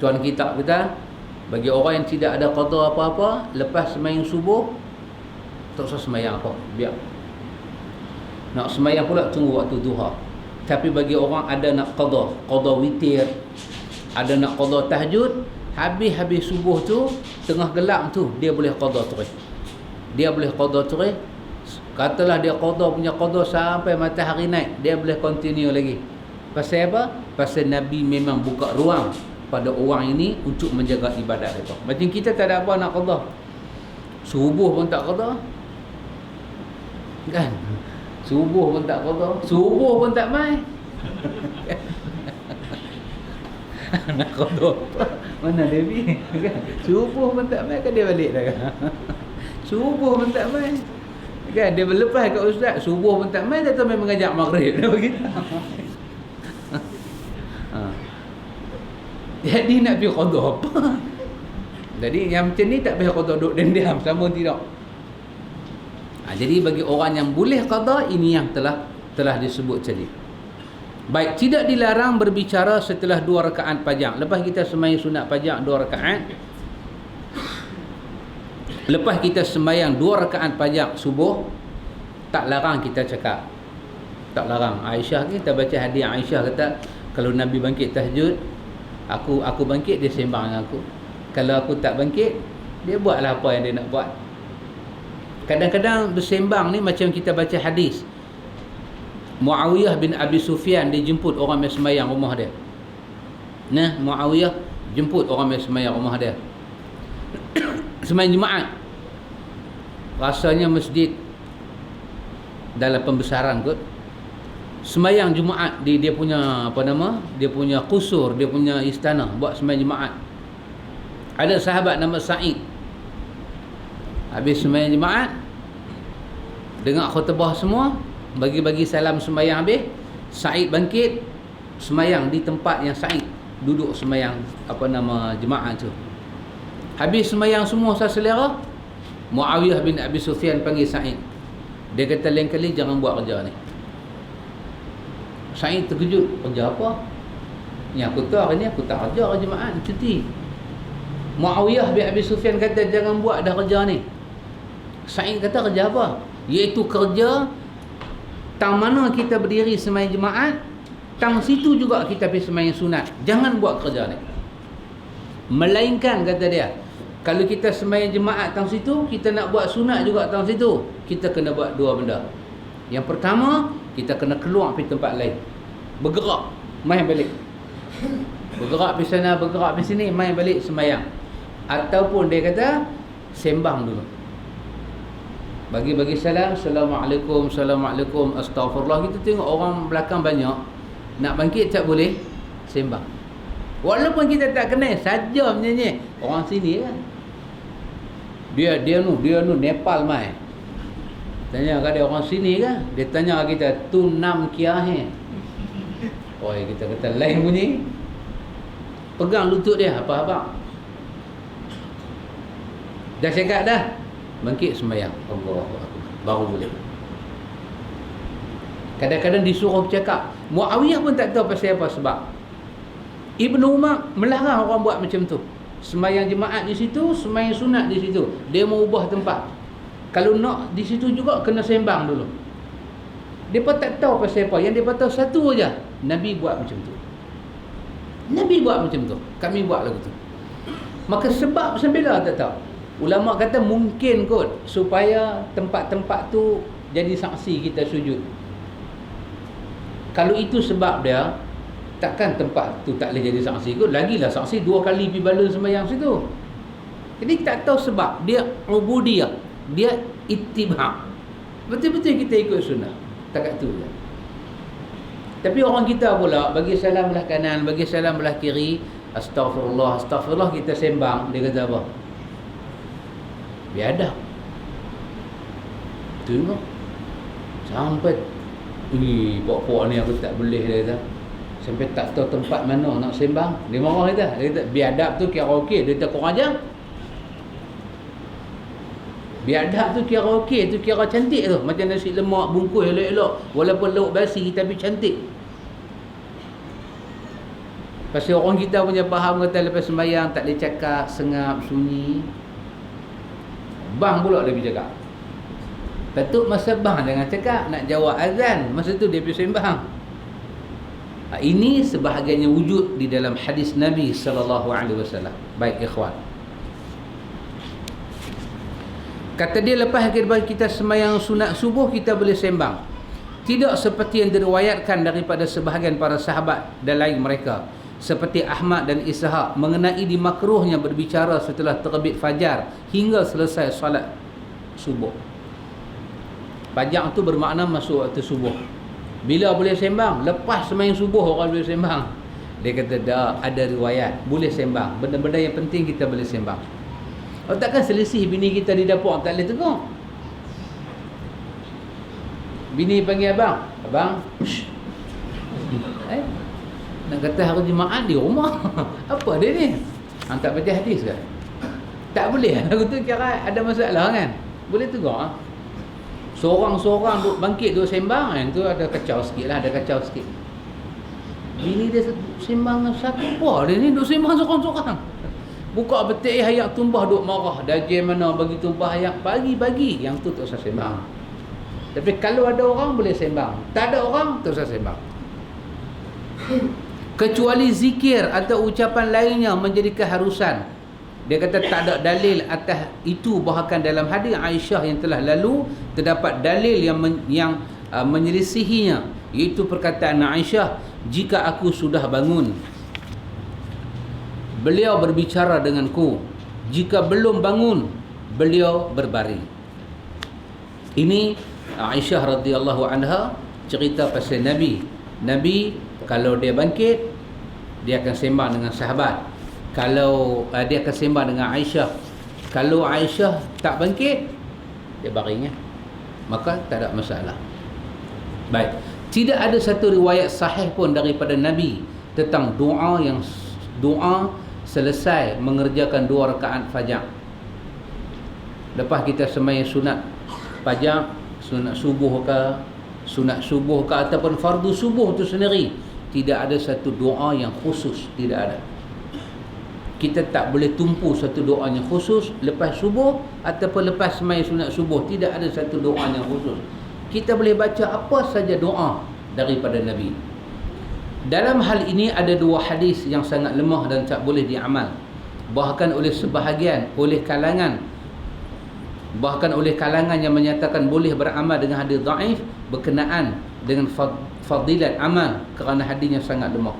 S1: Tuan kitab kata, bagi orang yang tidak ada qada apa-apa, lepas sembahyang subuh tak usah sembahyang apa, biar. Nak sembahyang pula tunggu waktu duha. Tapi bagi orang ada nak qada witir, ada nak qada tahajud, habis subuh tu, tengah gelap tu dia boleh qada terus. Dia boleh qada terus. Katalah dia qada sampai matahari naik, dia boleh continue lagi. Pasal apa? Pasal Nabi memang buka ruang pada orang ini untuk menjaga ibadat mereka. Macam kita tak ada apa nak qada. Subuh pun tak qada. Kan? Subuh pun tak qada, subuh pun tak mai. Nak qada apa? Mana dia pergi? Kan? Subuh pun tak mai, kan dia balik dah kan? Subuh pun tak mai. Kan dia berlepas kat ustaz, subuh pun tak mai, dia tu main mengajak maghrib dah begitu. Jadi nak pergi qada apa? Jadi yang macam ni tak payah qada duduk diam sama tidak. Jadi bagi orang yang boleh qada, ini yang telah disebut tadi. Baik, tidak dilarang berbicara setelah 2 rakaat pajang. Lepas kita sembahyang sunat pajang 2 rakaat, lepas kita sembahyang 2 rakaat pajang subuh, tak larang kita cakap. Tak larang. Aisyah, kita baca hadis Aisyah kata, kalau Nabi bangkit tahajud, aku bangkit, dia sembang dengan aku. Kalau aku tak bangkit, dia buatlah apa yang dia nak buat. Kadang-kadang bersembang ni macam kita baca hadis Muawiyah bin Abi Sufyan dijemput orang yang sembahyang rumah dia. Nah, Muawiyah jemput orang yang sembahyang rumah dia. Sembahyang Jumaat. Rasanya masjid dalam pembesaran kot. Sembahyang Jumaat di dia punya dia punya kusur, dia punya istana buat sembahyang Jumaat. Ada sahabat nama Sa'id. Habis sembahyang Jumaat, dengar khutbah semua, bagi-bagi salam sembahyang habis, Sa'id bangkit sembahyang di tempat yang Sa'id duduk sembahyang jemaah tu. Habis sembahyang semua selera, Muawiyah bin Abi Sufyan panggil Sa'id. Dia kata, lain kali jangan buat kerja ni. Sa'id terkejut, kerja apa? Yang aku tahu hari ni aku tak kerja jemaah, cuti. Muawiyah bin Abi Sufyan kata, jangan buat dah kerja ni. Sa'id kata, kerja apa? Iaitu kerja tang mana kita berdiri sembahyang jemaat, tang situ juga kita pergi sembahyang sunat. Jangan buat kerja ni. Melainkan, kata dia, kalau kita sembahyang jemaat tang situ, kita nak buat sunat juga tang situ, kita kena buat 2 benda. Yang pertama, kita kena keluar pergi tempat lain, bergerak, main balik. Bergerak pergi sana, bergerak pergi sini, main balik sembahyang. Ataupun dia kata, sembang dulu. Bagi-bagi salam, Assalamualaikum, Assalamualaikum, Astaghfirullah. Kita tengok orang belakang banyak, nak bangkit tak boleh, sembang. Walaupun kita tak kenal, saja menyanyi. Orang sini kan, dia nu Nepal mai. Tanya kat dia, orang sini kan, dia tanya kita, tu nam kia hai. Oi, kita kata lain bunyi. Pegang lutut dia, apa abang? Dah cakap dah, bangkit sembahyang, Allahu Akbar, baru boleh. Kadang-kadang disuruh bercakap. Muawiyah pun tak tahu pasal apa sebab. Ibnu Umar melarang orang buat macam tu. Sembahyang jemaat di situ, sembahyang sunat di situ. Dia mau ubah tempat. Kalau nak di situ juga, kena sembang dulu. Dia pun tak tahu pasal apa. Yang dia tahu satu aja, Nabi buat macam tu. Nabi buat macam tu, kami buat lagu tu. Maka sebab sembilan tak tahu. Ulama kata mungkin kot supaya tempat-tempat tu jadi saksi kita sujud. Kalau itu sebab dia, takkan tempat tu tak boleh jadi saksi kot. Lagilah saksi 2 kali pergi bala sembahyang situ. Jadi tak tahu sebab. Dia ubudiyah, dia ittiba'. Betul-betul kita ikut sunnah. Takat tu je. Tapi orang kita pula bagi salam belah kanan, bagi salam belah kiri, Astaghfirullah, Astaghfirullah, kita sembang. Dia kata apa? Biadab. Tengok sampai pokok ni aku tak boleh, dia kata. Sampai tak tahu tempat mana nak sembang. Dia marah kita. Dia kata biadab tu kira okey. Dia kata korang ajar. Biadab tu kira okey, tu kira cantik tu. Macam nasi lemak bungkus elok-elok, walaupun lauk basi tapi cantik. Pasal orang kita punya faham kata lepas sembahyang tak boleh cakap, sengap, sunyi. Bang pula dia pergi cakap. Patut masa bang jangan cakap nak jawab azan, masa tu dia pergi sembang. Ini sebahagiannya wujud di dalam hadis Nabi sallallahu alaihi wasallam. Baik ikhwan. Kata dia, lepas kita sembahyang sunat subuh kita boleh sembang. Tidak seperti yang diriwayatkan daripada sebahagian para sahabat dan lain mereka, seperti Ahmad dan Ishaq, mengenai dimakruhnya berbicara setelah terbit fajar hingga selesai solat subuh. Fajar tu bermakna masuk waktu subuh. Bila boleh sembang? Lepas sembahyang subuh orang boleh sembang. Dia kata dah ada riwayat boleh sembang. Benda-benda yang penting kita boleh sembang. Oh, takkan selisih bini kita di dapur tak boleh tengok. Bini panggil abang, abang, nak kata hari Jumaat di rumah. Apa dia ni? Tak baca hadis ke? Tak boleh. Lagu tu kira ada masalah kan? Boleh tengok. Seorang-seorang duk bangkit duk sembang, yang tu ada kacau sikit lah, ada kacau sikit. Bini dia sembang satu apa dia ni, duk sembang seorang-seorang. Buka betik hayat tumpah duk marah. Dajjal mana bagi tumpah hayat, bagi-bagi. Yang tu tak usah sembang. Tapi kalau ada orang boleh sembang, tak ada orang tak usah sembang. Kecuali zikir atau ucapan lainnya menjadi keharusan. Dia kata tak ada dalil atas itu, bahkan dalam hadis Aisyah yang telah lalu terdapat dalil yang menyelisihinya, iaitu perkataan Aisyah, jika aku sudah bangun beliau berbicara denganku, jika belum bangun beliau berbaring. Ini Aisyah radhiyallahu anha cerita pasal Nabi. Nabi kalau dia bangkit dia akan sembang dengan sahabat. Kalau dia akan sembang dengan Aisyah. Kalau Aisyah tak bangkit, dia baring ya. Maka tak ada masalah. Baik. Tidak ada satu riwayat sahih pun daripada Nabi tentang doa selesai mengerjakan 2 rakaat fajar. Lepas kita sembahyang sunat fajar, sunat subuh ke ataupun fardu subuh tu sendiri, tidak ada satu doa yang khusus, tidak ada. Kita tak boleh tumpu satu doa yang khusus lepas subuh ataupun lepas sembahyang sunat subuh, tidak ada satu doa yang khusus. Kita boleh baca apa saja doa daripada Nabi. Dalam hal ini ada 2 hadis yang sangat lemah dan tak boleh diamal. Bahkan oleh kalangan yang menyatakan boleh beramal dengan hadis dhaif berkenaan dengan fadilat amal kerana hadisnya sangat lemah.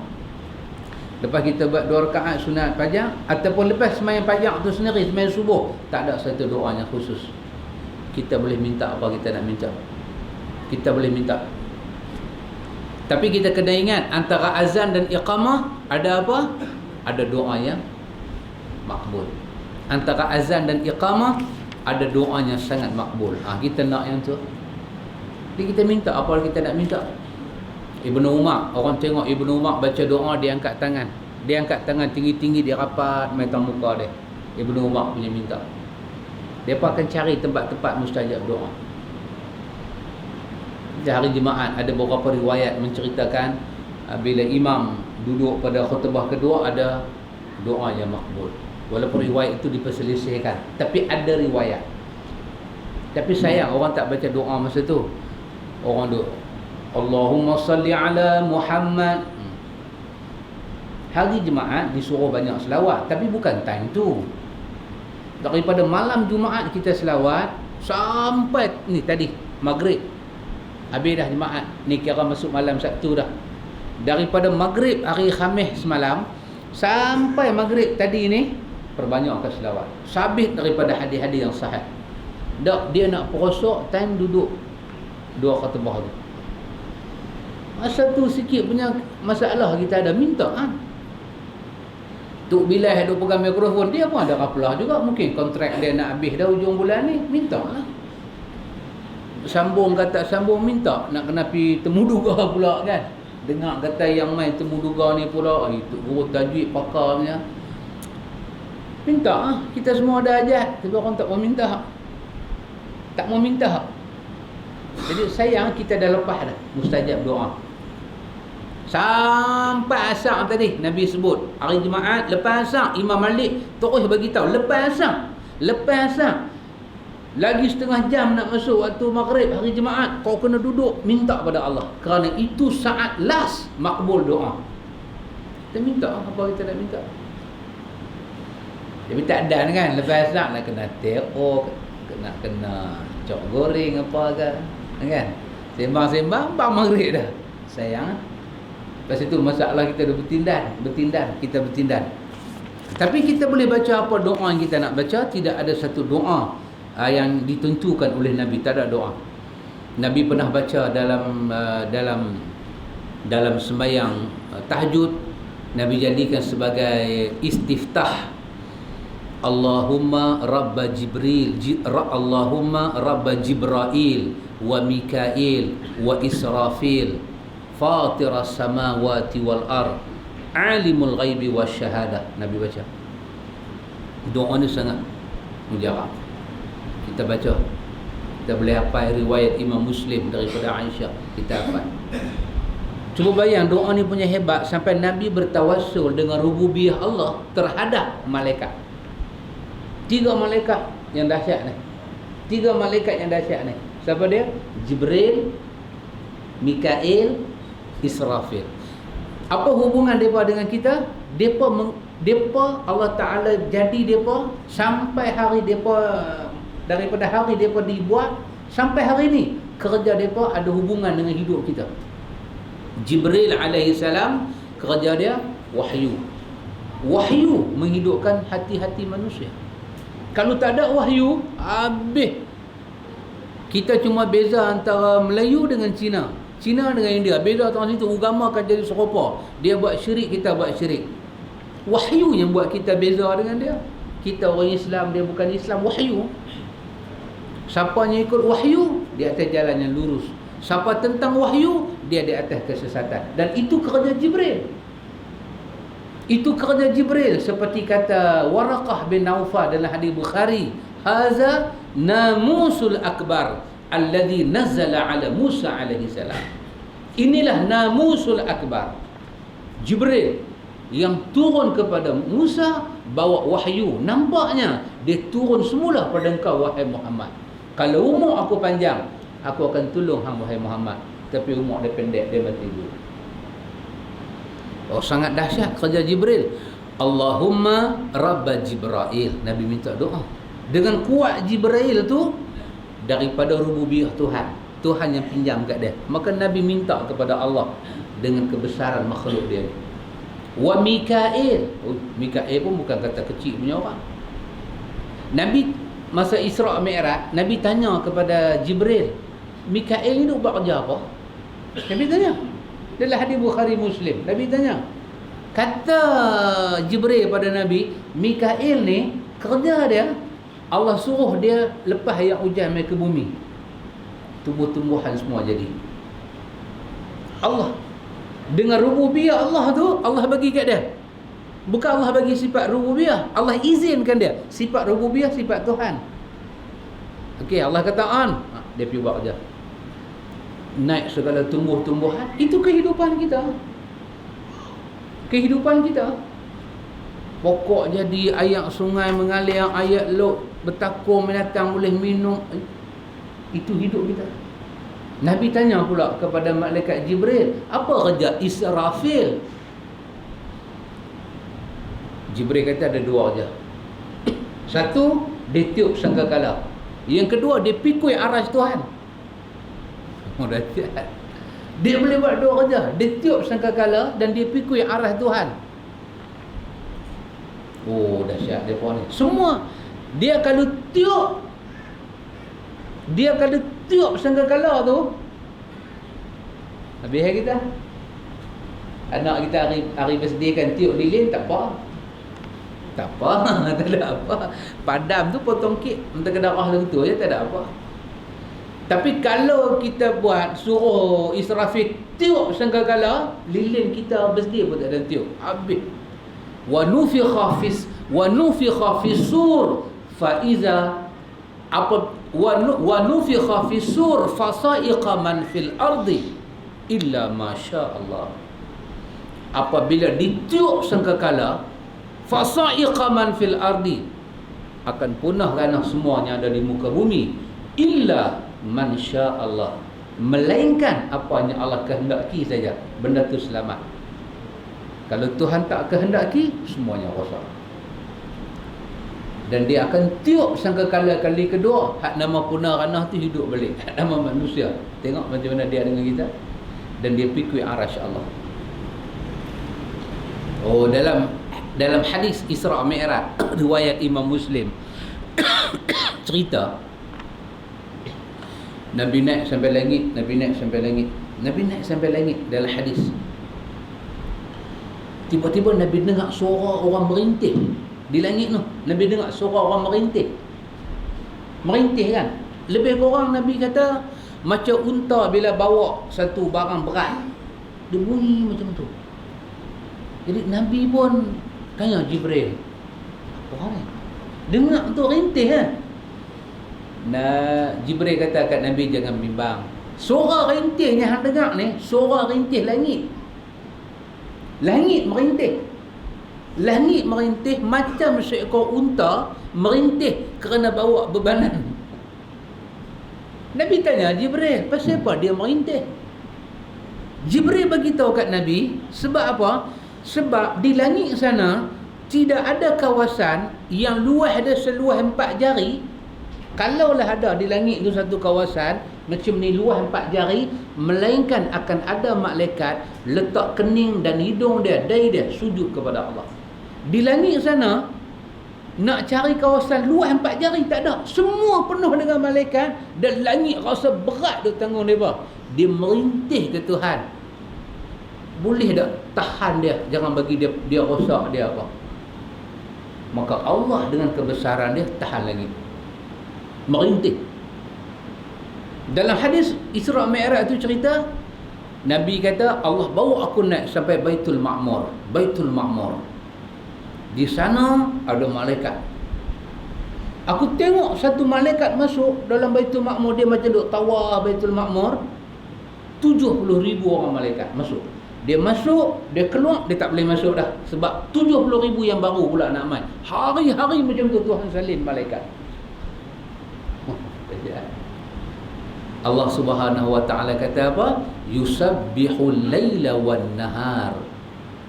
S1: Lepas kita buat 2 rakaat sunat fajar ataupun lepas sembahyang fajar tu sendiri, sembahyang subuh, tak ada satu doa yang khusus. Kita boleh minta apa kita nak minta. Kita boleh minta. Tapi kita kena ingat, antara azan dan iqamah ada apa? Ada doa yang makbul. Antara azan dan iqamah ada doa yang sangat makbul. Kita nak yang tu. Jadi kita minta apa kita nak minta. Ibnu Umar, orang tengok Ibnu Umar baca doa, dia angkat tangan. Dia angkat tangan tinggi-tinggi, dia rapat metang muka dia. Ibnu Umar punya minta. Dia akan cari tempat-tempat mustajab doa. Di hari Jumaat ada beberapa riwayat menceritakan bila imam duduk pada khutbah kedua ada doa yang makbul. Walaupun riwayat itu diperselisihkan, tapi ada riwayat. Tapi sayang orang tak baca doa masa tu. Orang duduk Allahumma salli ala Muhammad. Hari Jumaat disuruh banyak selawat, tapi bukan time tu. Daripada malam Jumaat kita selawat sampai ni tadi maghrib. Habis dah Jumaat, ni kira masuk malam Sabtu dah. Daripada maghrib hari Khamis semalam sampai maghrib tadi ni, perbanyakkan selawat. Sabit daripada hadis-hadis yang sahih. Dak dia nak perosok time duduk 2 khutbah tu. Masa tu sikit punya masalah kita ada minta Tok Bilal duk pegang mikrofon, dia pun ada kapelah juga, mungkin kontrak dia nak habis dah hujung bulan ni, minta lah. Sambung kata sambung minta, nak kena pergi temu duga pula kan. Dengar kata yang main temu duga ni pula, itu guru tajwid pakarnya. Minta kita semua ada hajat, tapi orang tak mau minta. Tak mau minta. Jadi sayang kita dah lepas dah mustajab doa. Sampai asar tadi Nabi sebut hari Jumaat lepas asar Imam Malik terus bagi tahu lepas asar Lagi setengah jam nak masuk waktu maghrib hari Jumaat, kau kena duduk minta pada Allah, kerana itu saat last makbul doa. Kita minta apa kita nak minta. Tapi tak ada kan, lepas nak kena teo, kena cok goreng apa kan. Sembang-sembang bang maghrib dah. Sayang. Lepas itu masalah kita dah bertindan. Tapi kita boleh baca apa doa yang kita nak baca. Tidak ada satu doa yang ditentukan oleh Nabi. Tak ada doa. Nabi pernah baca dalam sembahyang tahajud, Nabi jadikan sebagai istiftah. Allahumma rabba Jibril, Allahumma rabba Jibrail wa Mikail wa Israfil, fatiras samawati wal ard, alimul ghaibi wasyahadah. Nabi baca. Doa ni sangat mujarab. Kita baca. Kita boleh hafal riwayat Imam Muslim daripada Aisyah. Kita hafal. Cuba bayang doa ni punya hebat sampai Nabi bertawassul dengan rububiyah Allah terhadap malaikat. 3 malaikat yang dahsyat ni. 3 malaikat yang dahsyat ni. Siapa dia? Jibril, Mikail, Israfil. Apa hubungan mereka dengan kita? Mereka Allah Ta'ala jadi mereka sampai hari mereka, daripada hari mereka dibuat sampai hari ni, kerja mereka ada hubungan dengan hidup kita. Jibril alaihissalam, kerja dia wahyu. Wahyu menghidupkan hati-hati manusia. Kalau tak ada wahyu, habis. Kita cuma beza antara Melayu dengan Cina, Cina dengan India. Beza orang situ, agama akan jadi serupa. Dia buat syirik, kita buat syirik. Wahyu yang buat kita beza dengan dia. Kita orang Islam, dia bukan Islam. Wahyu. Siapa yang ikut wahyu, dia atas jalan yang lurus. Siapa tentang wahyu, dia di atas kesesatan. Dan itu kerja Jibril. Itu kerja Jibril. Seperti kata Waraqah bin Naufal dalam hadis Bukhari, haza namusul akbar alladhi nazzala ala Musa alaihi salam. Inilah namusul akbar, Jibril yang turun kepada Musa bawa wahyu. Nampaknya dia turun semula pada engkau wahai Muhammad. Kalau umur aku panjang, aku akan tolong hang wahai Muhammad. Tapi umur dia pendek, dia mati dulu. Oh, sangat dahsyat kerja Jibril. Allahumma rabba Jibrail. Nabi minta doa. Dengan kuat Jibril tu daripada rububiyah Tuhan. Tuhan yang pinjam kat dia. Maka Nabi minta kepada Allah dengan kebesaran makhluk dia. Wa Mikail. Oh, Mikail pun bukan kata kecil punya orang. Nabi masa Isra' Mi'raj, Nabi tanya kepada Jibril, Mikail ni duk buat kerja apa? Nabi tanya. Dalam hadis Bukhari Muslim, Nabi tanya. Kata Jibril pada Nabi, Mikail ni kerja dia, Allah suruh dia lepas air hujan mai ke bumi. Tumbuh-tumbuhan semua jadi. Allah dengan rububiyah Allah tu, Allah bagi kat dia. Bukan Allah bagi sifat rububiyah, Allah izinkan dia. Sifat rububiyah, sifat Tuhan. Okey, Allah kata dia pergi buat kerja. Naik segala tumbuh-tumbuhan. Itu kehidupan kita. Kehidupan kita. Pokok jadi, air sungai mengalir, air laut bertakung, binatang boleh minum. Itu hidup kita. Nabi tanya pula kepada malaikat Jibril, apa kerja Israfil? Jibril kata ada 2 kerja. Satu, dia tiup sangkakala. Yang kedua, dia pikul aras Tuhan. Oh, dahsyat. Dia boleh buat 2 kerja. Dia tiup sangkakala dan dia pikul aras Tuhan. Oh, dahsyat dia ni. Semua dia kalau tiup sangkakala tu, habis kita. Anak kita hari birthday kan tiup lilin, tak apa. Tak apa, tak ada apa. Padam tu potong kek, entah ke darah tu je, tak ada apa. Tapi kalau kita buat suruh Israfil tiup sangkakala, lilin kita birthday pun tak ada tiup. Habis. Wa nufikha fis sur fa iza wa nufikha fis sur fa sa'iqa man fil ardi illa ma sya Allah. Apabila ditiup sangkakala, fa sa'iqa man fil ardi, akan punah ranah semuanya ada di muka bumi, illa man syaa Allah, melainkan apa yang Allah kehendaki saja benda tu selamat. Kalau Tuhan tak kehendaki, semuanya rosak. Dan dia akan tiup sangkakala kali kedua, hak nama punah ranah tu hidup balik, hak nama manusia. Tengok macam mana dia dengan kita. Dan dia pikul arasy Allah. Oh, dalam hadis Isra Mi'raj riwayat Imam Muslim cerita Nabi naik sampai langit, Nabi naik sampai langit dalam hadis. Tiba-tiba Nabi dengar suara orang merintih di langit tu. Nabi dengar suara orang merintih kan. Lebih kurang Nabi kata macam unta bila bawa satu barang berat, dia bunyi macam tu. Jadi Nabi pun tanya Jibril, apa ni? Dengar tu rintih kan? Nah, Jibril kata kat Nabi, jangan bimbang. Suara rintihnya hang dengar ni, suara rintih langit. Langit merintih. Langit merintih macam seekor unta merintih kerana bawa bebanan. Nabi tanya Jibril, pasal apa dia merintih? Jibril bagi tahu kat Nabi, sebab apa? Sebab di langit sana tidak ada kawasan yang luas ada seluas 4 jari. Kalaulah ada di langit itu satu kawasan macam ni luas 4 jari, melainkan akan ada malaikat letak kening dan hidung dia, dahi dia sujud kepada Allah. Di langit sana nak cari kawasan luas 4 jari tak ada. Semua penuh dengan malaikat dan langit rasa berat dia tanggung mereka. Dia merintih ke Tuhan. Boleh tak tahan dia, jangan bagi dia rosak dia apa. Maka Allah dengan kebesaran dia tahan langit. Merintih. Dalam hadis Isra Mi'raj itu cerita, Nabi kata Allah bawa aku naik sampai Baitul Ma'mur. Baitul Ma'mur. Di sana ada malaikat. Aku tengok satu malaikat masuk dalam Baitul Ma'mur, dia macam duk tawar Baitul Ma'mur. 70,000 orang malaikat masuk. Dia masuk, dia keluar, dia tak boleh masuk dah. Sebab 70,000 yang baru pula nak main. Hari-hari macam tu Tuhan salin malaikat. Allah Subhanahu wa taala kata apa? Yusabbihul laila wan nahar.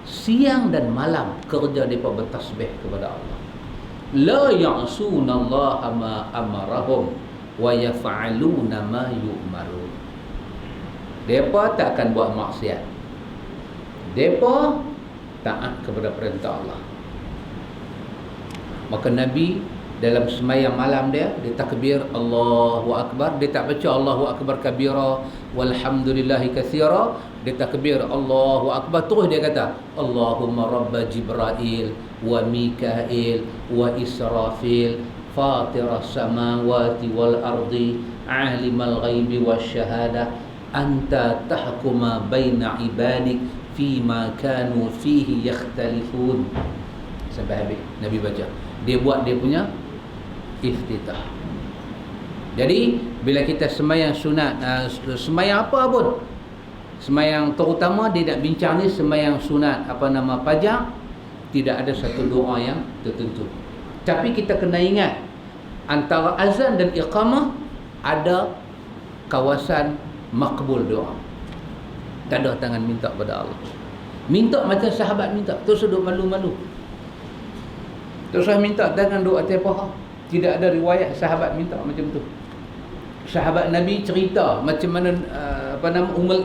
S1: Siang dan malam kerja depa bertasbih kepada Allah. La ya'sunallaha ma amarahum wa yaf'aluna ma yu'marun. Depa tak akan buat maksiat. Depa taat kepada perintah Allah. Maka Nabi dalam semayang malam dia takbir Allahu Akbar. Dia tak baca Allahu Akbar kabira walhamdulillahi katsira. Dia takbir Allahu Akbar, terus dia kata Allahumma rabba Jibril wa Mikail wa Israfil fatiras samawati wal ardi alimal ghaibi wasyahadah anta tahkuma baina ibadik fima kanu fihi yakhtalifun. Sampai habis Nabi baca. Dia buat dia punya iftitah. Jadi bila kita semayang sunat, semayang apa pun, semayang terutama dia nak bincang ni semayang sunat pajang, tidak ada satu doa yang tertentu. Tapi kita kena ingat antara azan dan iqamah ada kawasan makbul doa. Tak ada tangan minta pada Allah. Minta macam sahabat minta, terus duduk malu-malu. Terus minta tangan duduk atas paha. Tidak ada riwayat sahabat minta macam tu. Sahabat Nabi cerita macam mana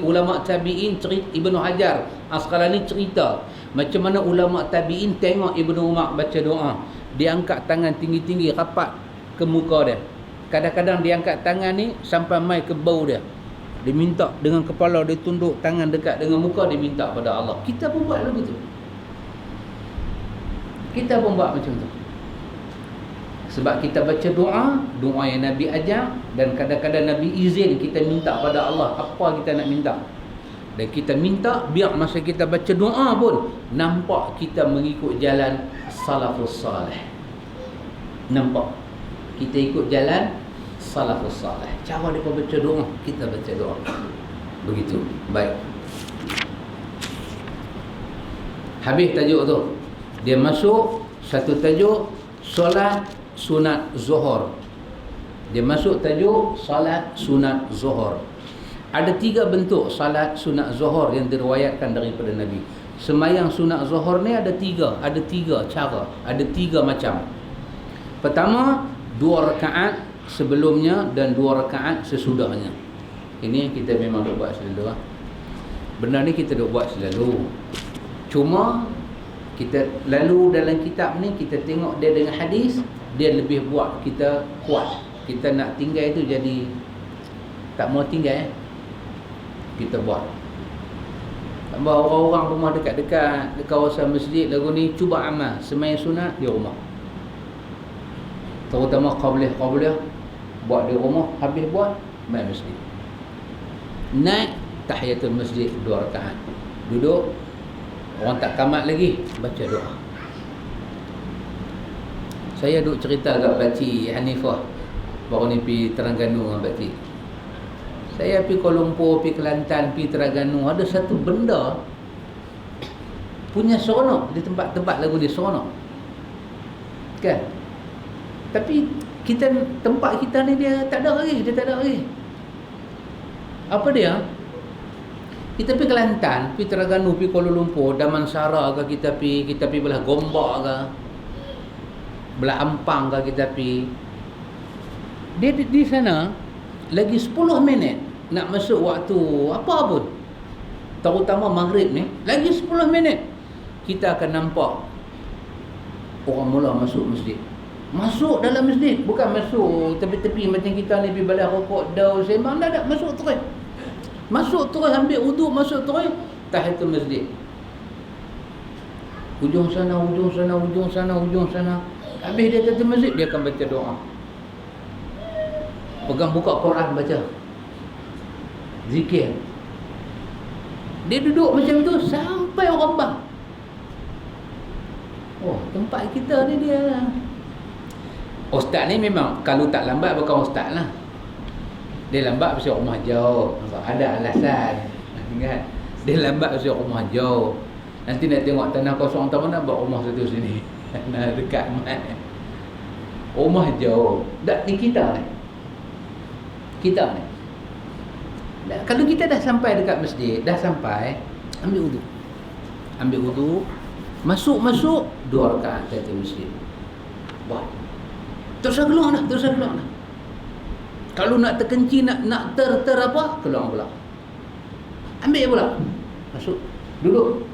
S1: ulama tabi'in, cerita Ibnu Hajar Asqalani cerita macam mana ulama tabi'in tengok Ibnu Umar baca doa, dia angkat tangan tinggi-tinggi rapat ke muka dia. Kadang-kadang dia angkat tangan ni sampai mai ke bau dia. Dia minta dengan kepala dia tunduk, tangan dekat dengan muka, dia minta pada Allah. Kita pun buat begitu. Kita pun buat macam tu. Sebab kita baca doa yang Nabi ajar, dan kadang-kadang Nabi izin kita minta pada Allah apa kita nak minta. Dan kita minta biar masa kita baca doa pun nampak kita mengikut jalan salafus salih. Nampak kita ikut jalan salafus salih. Cara mereka baca doa, kita baca doa. Begitu. Baik. Habis tajuk tu. Dia masuk satu tajuk solat sunat zuhur. Dia masuk tajuk salat sunat zuhur. Ada 3 bentuk salat sunat zuhur yang diriwayatkan daripada Nabi. Semayang sunat zuhur ni ada 3 cara, ada 3 macam. Pertama, 2 rakaat sebelumnya dan 2 rakaat sesudahnya. Ini yang kita memang duk buat selalu. Benda ni kita duk buat selalu. Cuma kita lalu dalam kitab ni kita tengok dia dengan hadis, dia lebih buat kita kuat. Kita nak tinggal itu jadi tak mau tinggal kita buat. Tambah orang-orang rumah dekat-dekat di kawasan masjid lagu ni, cuba amal sembahyang sunat di rumah. Terutama qabliyah buat di rumah, habis buat mai masjid. Naik tahiyatul masjid 2 rakaat. Duduk, orang tak kamat lagi, baca doa. Saya duk cerita kat Pakcik Hanifah, baru ni pergi Terengganu dengan Pakcik. Saya pergi Kuala Lumpur, pergi Kelantan, pergi Terengganu, ada satu benda punya seronok di tempat-tempat lagu ni, seronok kan. Tapi tempat kita ni dia tak ada lagi. Apa dia? Kita pergi Kelantan, pergi Terengganu, pergi Kuala Lumpur, Damansara ke kita pergi belah Gombak ke, belah Ampang ke kita pergi. Dia di sana lagi 10 minit nak masuk waktu apa pun, terutama maghrib ni, lagi 10 minit kita akan nampak orang mula masuk masjid. Masuk dalam masjid, bukan masuk tepi-tepi macam kita ni pergi balai rokok daun sembang, tak, masuk terus. Masuk terus, ambil wuduk, masuk terus tahiyatul masjid. Hujung sana. Habis dia tahiyatul masjid, dia akan baca doa. Pegang buka Quran, baca zikir. Dia duduk macam tu sampai orang bang. Oh, tempat kita ni dia. Ustaz ni memang kalau tak lambat bukan ustaz lah. Dia lambat pasal rumah jauh. Ada alasan kan? Dia lambat pasal rumah jauh. Nanti nak tengok tanah kosong tak mana buat rumah satu sini. Nak dekat mat. Rumah jauh. Tak ni kita ni. Kalau kita dah sampai dekat masjid, ambil wudu, masuk 2 rakaat tahiyatul masjid. Buat. Terus keluar dah. Kalau nak terkenci, nak ter apa, keluar pula. Ambil pula. Masuk, duduk.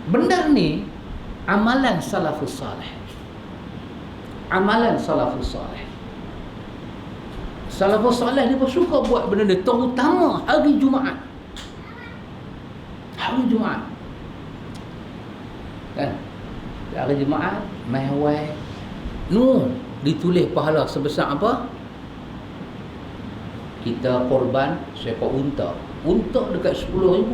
S1: Benda ni amalan salafus salih. Salafus salih dia suka buat benda ni, terutama hari Jumaat. Kan? Hari Jumaat mai awal ditulis pahala sebesar apa? Kita korban seekor unta. Unta dekat 10,000.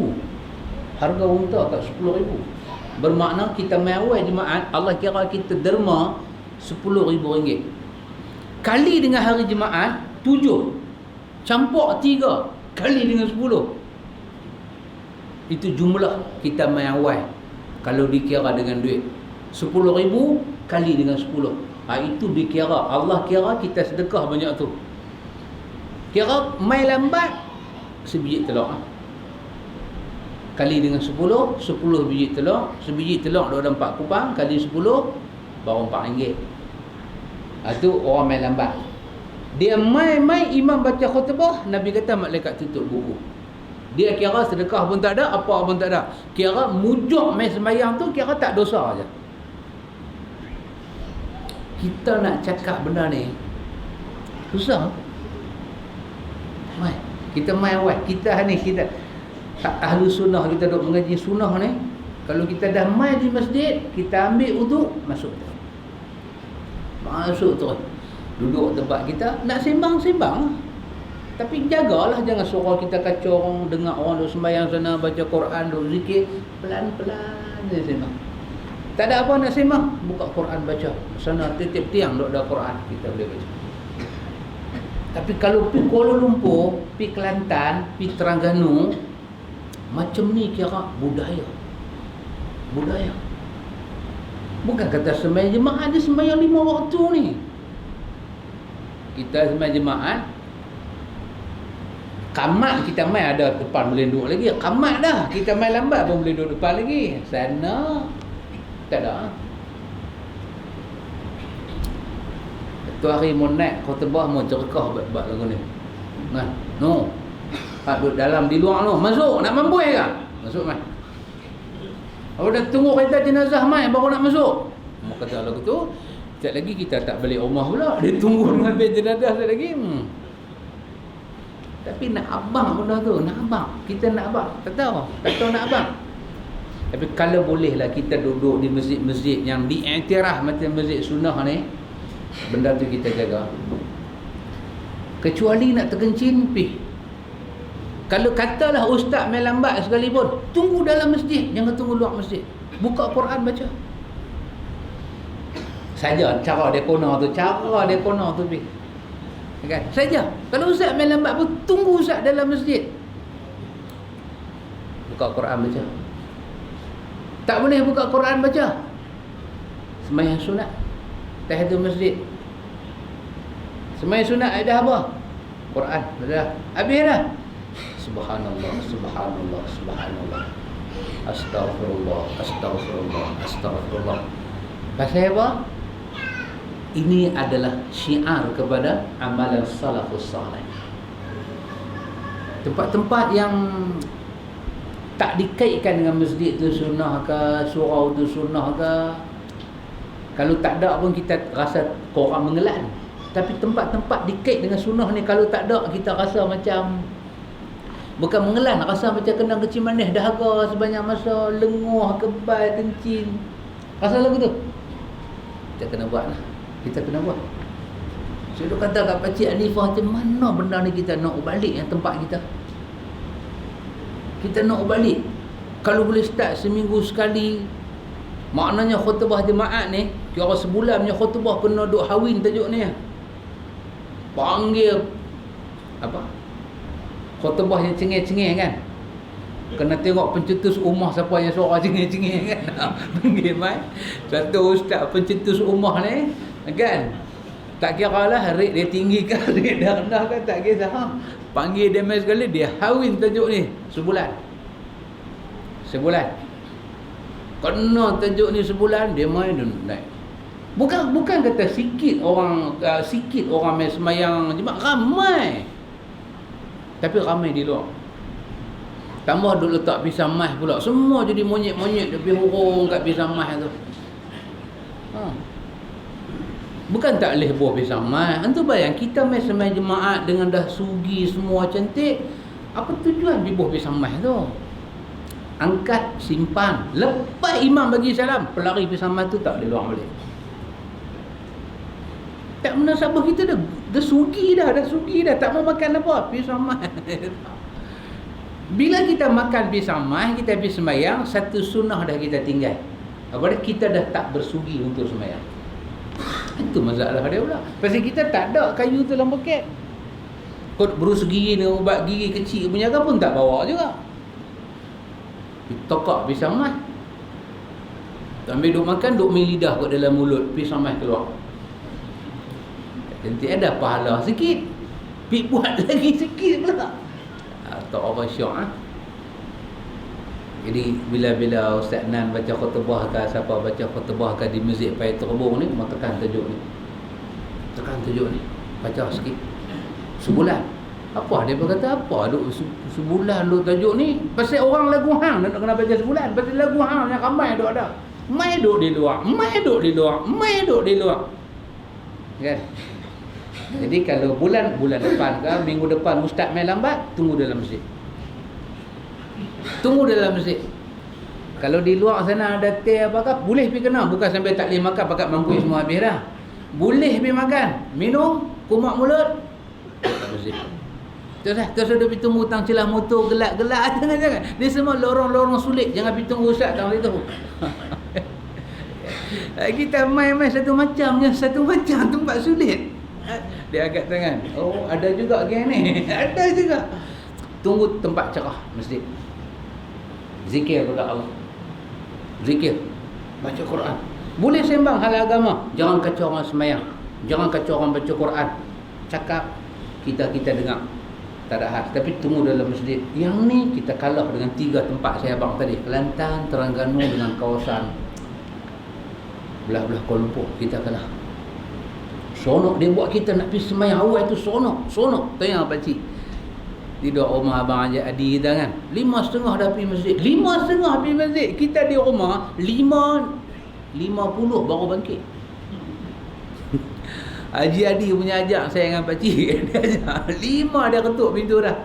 S1: Harga unta dekat 10,000. Bermakna kita mai awal Jumaat, Allah kira kita derma RM10,000. Kali dengan hari Jumaat 7, campur 3 kali dengan 10, itu jumlah kita main awal. Kalau dikira dengan duit 10,000 kali dengan 10, itu dikira, Allah kira kita sedekah banyak tu. Kira main lambat sebiji telur, kali dengan 10 biji telur. Sebiji telur ada 4 kupang, kali 10 baru RM4. Itu orang main lambat. Dia mai imam baca khutbah, Nabi kata malaikat tutup buku. Dia kira sedekah pun tak ada, apa pun tak ada. Kira mujuk mai sembahyang tu, kira tak dosa aja. Kita nak cakap benda ni susah. Kita mai awal. Kita ahli sunnah, kita duk mengaji sunnah ni. Kalau kita dah mai di masjid, kita ambil wuduk, masuk terus. Duduk tempat kita, nak sembang. Tapi jagalah jangan suara kita kacau orang, dengar orang duk sembahyang sana, baca Quran, duk zikir, pelan-pelan je sembang. Tak ada apa nak sembang, buka Quran baca. Sana tiap tiang duk ada Quran, kita boleh baca. Tapi kalau pergi Kuala Lumpur, pergi Kelantan, pergi Terengganu, macam ni kira budaya. Bukan kata sembahyang jemaah, dia sembahyang 5 waktu ni. Kita sembahyang jemaah, qamat kita main ada depan boleh duduk lagi. Qamat dah, kita main lambat pun boleh duduk depan lagi. Sana tak ada. Tu hari mau naik khutbah mau cerakah buat lagu ni. Nah, no. Hak duduk dalam di luar tu, masuk nak mampu ke? Masuk mai. Kalau dah tunggu kereta jenazah mai baru nak masuk. Mau kata lagu tu, sekejap lagi kita tak balik rumah pula. Dia tunggu dengan habis jenazah sekejap lagi. Tapi nak abang benda tu, nak abang. Kita nak abang. Tak tahu nak abang. Tapi kalau bolehlah kita duduk di masjid-masjid yang diiktiraf macam masjid sunnah ni, benda tu kita jaga. Kecuali nak terkencing, pergi. Kalau katalah ustaz main lambat sekalipun, tunggu dalam masjid, jangan tunggu luar masjid. Buka Quran baca. Saja cara dia kono tu, pergi. Kan? Saja. Kalau ustaz main lambat pun tunggu ustaz dalam masjid. Buka Quran baca. Tak boleh buka Quran baca. Sembahyang sunat tahiyatul masjid. Sembahyang sunat ada apa? Quran. Dah. Habis dah. Subhanallah, subhanallah, subhanallah. Astaghfirullah, astaghfirullah, astaghfirullah. Pasal apa? Ini adalah syiar kepada amalan salafus salih. Tempat-tempat yang tak dikaitkan dengan masjid tu sunnah ke, surau tu sunnah ke, kalau tak ada pun kita rasa korang mengelan. Tapi tempat-tempat dikait dengan sunnah ni, kalau tak ada kita rasa macam, bukan mengelan, rasa macam kena kecil manis, dahaga sebanyak masa, lenguh, kebal, kencing. Rasa lagu tu kita kena buat lah. Kita kena buat. Saya kata kat Pakcik Hanifah, macam mana benda ni kita nak balik yang tempat kita. Kita nak balik. Kalau boleh start seminggu sekali, maknanya khutbah jemaat ni, kira sebulan punya khutbah kena duk hawin tajuk ni. Panggil apa? Khutbah yang cengih-cengih kan. Kena tengok pencetus umah siapa yang suara cengih-cengih kan. Panggil mai satu ustaz pencetus umah ni kan. Tak kira lah rate dia tinggi ke rate dia rendah kan, tak kisah. Panggil dia mai sekali, dia hawin tajuk ni sebulan. Kena tajuk ni sebulan, dia main dia naik. Bukan kata sikit orang main semayang jemaah, ramai. Tapi ramai di luar. Tambah duk letak pisang mas pula. Semua jadi monyet-monyet dia pergi hurung kat pisang mas tu. Bukan tak boleh buah pisang mas. Antu bayang kita main semayang jemaat dengan dah sugi semua cantik. Apa tujuan di buah pisang mas tu? Angkat, simpan. Lepas imam bagi salam, pelari pisang mas tu tak boleh luar balik. Tak munasabah kita dah sugi dah. Tak mau makan apa, pisang mas. Bila kita makan pisang mas, kita habis sembahyang, satu sunnah dah kita tinggal. Apabila kita dah tak bersugi untuk sembahyang. Itu masalah dia pula. Pasal kita tak ada kayu tu dalam buket. Kod berus gigi dengan ubat gigi kecil punya pun tak bawa juga. Tokak pisang mas. Ambil duk makan, duk main lidah kat dalam mulut, pisang mas keluar. Nanti ada pahala sikit. Pergi buat lagi sikit pula. Tak apa syok Jadi bila Ustaz Nan baca khutbah ke, siapa baca khutbah ke di Masjid Pai Terbung ni, mau tekan tajuk ni. Baca sikit. Sebulan. Apa dia berkata apa? Duk sebulan duk tajuk ni. Pasal orang lagu hang nak kena baca sebulan. Pasal lagu hang yang ramai duk ada. Mai duk di luar. Kan? Jadi kalau bulan depan ke, minggu depan ustaz main lambat, tunggu dalam masjid. Kalau di luar sana ada teh apa-apa, boleh pergi kena. Bukan sampai tak boleh makan, pakat mampu semua habis dah. Boleh pergi makan, minum, kumak mulut, masjid. Terus ada pergi tunggu tang celah motor gelak-gelak. Jangan. Dia semua lorong-lorong sulit. Jangan pergi tunggu ustaz tang situ. Kita main-main satu macam tempat sulit. Dia angkat tangan. Oh, ada juga geng ni. Ada juga. Tunggu tempat cerah masjid. Zikir kepada Allah. Zikir. Baca Quran. Boleh sembang hal agama, jangan kacau orang sembahyang, jangan kacau orang baca Quran. Cakap kita dengar, tak ada hal. Tapi tunggu dalam masjid. Yang ni kita kalah dengan 3 tempat saya abang tadi, Kelantan, Terengganu dengan kawasan belah-belah Kuala Lumpur. Kita kalah. Sonok dia buat kita nak pergi sembahyang awal tu, sonok. Tanya pakcik di dua rumah abang Haji Adi kita kan, 5.30 dah pergi masjid. 5.30 pergi masjid. Kita di rumah 5.50 baru bangkit. Haji Adi punya ajak saya dengan pakcik. Dia ajak 5 dia ketuk pintu dah.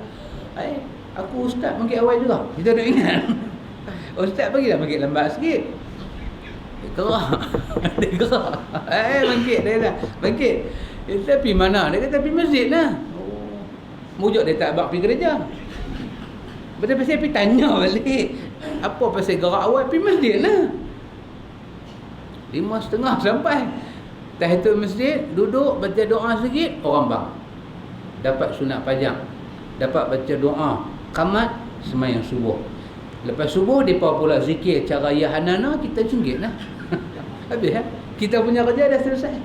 S1: Aku ustaz bangkit awal juga. Kita nak ingat. Ustaz pergilah bangkit lambat sikit. Dia gerak. Bangkit dia dah. Bangkit. Tapi mana? Dia kata pergi masjid lah. Mujuk dia tak abang pergi kerja. Betul pasal pergi tanya balik. Apa pasal gerak awal pergi masjid lah. 5.30 sampai. Tahiyatul masjid, duduk baca doa sikit, orang bang. Dapat sunat pajang. Dapat baca doa qamat sembahyang subuh. Lepas subuh depa pula zikir cara ya hanana, kita cunggit lah. Habis kita punya kerja dah selesai.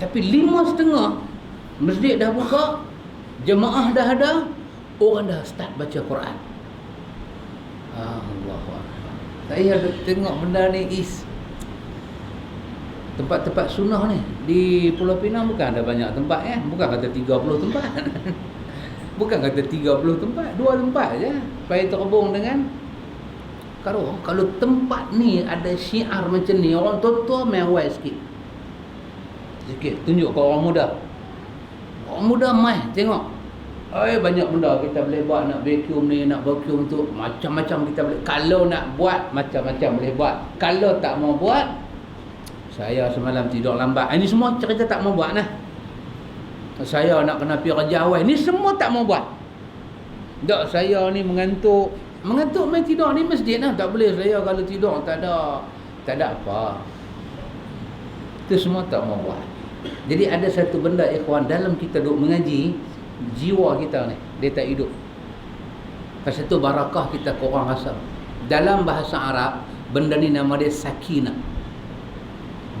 S1: Tapi 5.30 masjid dah buka, jemaah dah ada, orang dah start baca Quran. Allahu Akbar. Saya tengok benda ni tempat-tempat sunnah ni di Pulau Pinang bukan ada banyak tempat kan, bukan kata 30 tempat. Bukan kata 30 tempat, 2 tempat je. Supaya terhubung dengan kalau tempat ni ada syiar macam ni, orang tua-tua main awal sikit, tunjuk ke orang muda. Orang muda mai tengok. Banyak benda kita boleh buat, nak vacuum ni, nak vacuum tu, macam-macam kita boleh. Kalau nak buat, macam-macam boleh buat. Kalau tak mau buat, saya semalam tidur lambat. Ini semua cerita tak mau buat lah. Saya nak kena pergi kerja awal. Ini semua tak mau buat. Tak, saya ni mengantuk main tidur ni masjid lah. Tak boleh saya kalau tidur tak ada apa. Itu semua tak mau buat. Jadi ada satu benda ikhwan, dalam kita duduk mengaji, jiwa kita ni dia tak hidup. Pasal tu barakah kita kurang rasa. Dalam bahasa Arab, benda ni nama dia sakinah.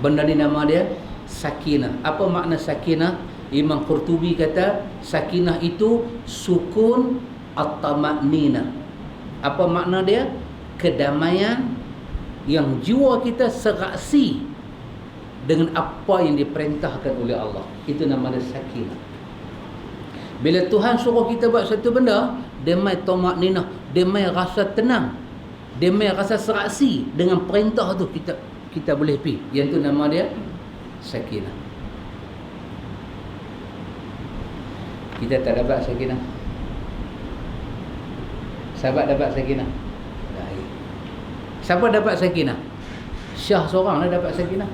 S1: Benda ni nama dia sakinah. Apa makna sakinah? Imam Qurtubi kata sakinah itu sukun at-tama'ninah. Apa makna dia? Kedamaian yang jiwa kita seraksi dengan apa yang diperintahkan oleh Allah. Itu nama dia sakinah. Bila Tuhan suruh kita buat satu benda, dia mai tama'ninah, dia mai rasa tenang, dia mai rasa seraksi dengan perintah tu, kita boleh pergi. Yang tu nama dia sakinah. Kita tak dapat sakinah. Sahabat dapat sakinah? Baik. Siapa dapat sakinah? Syah seorang dah dapat sakinah.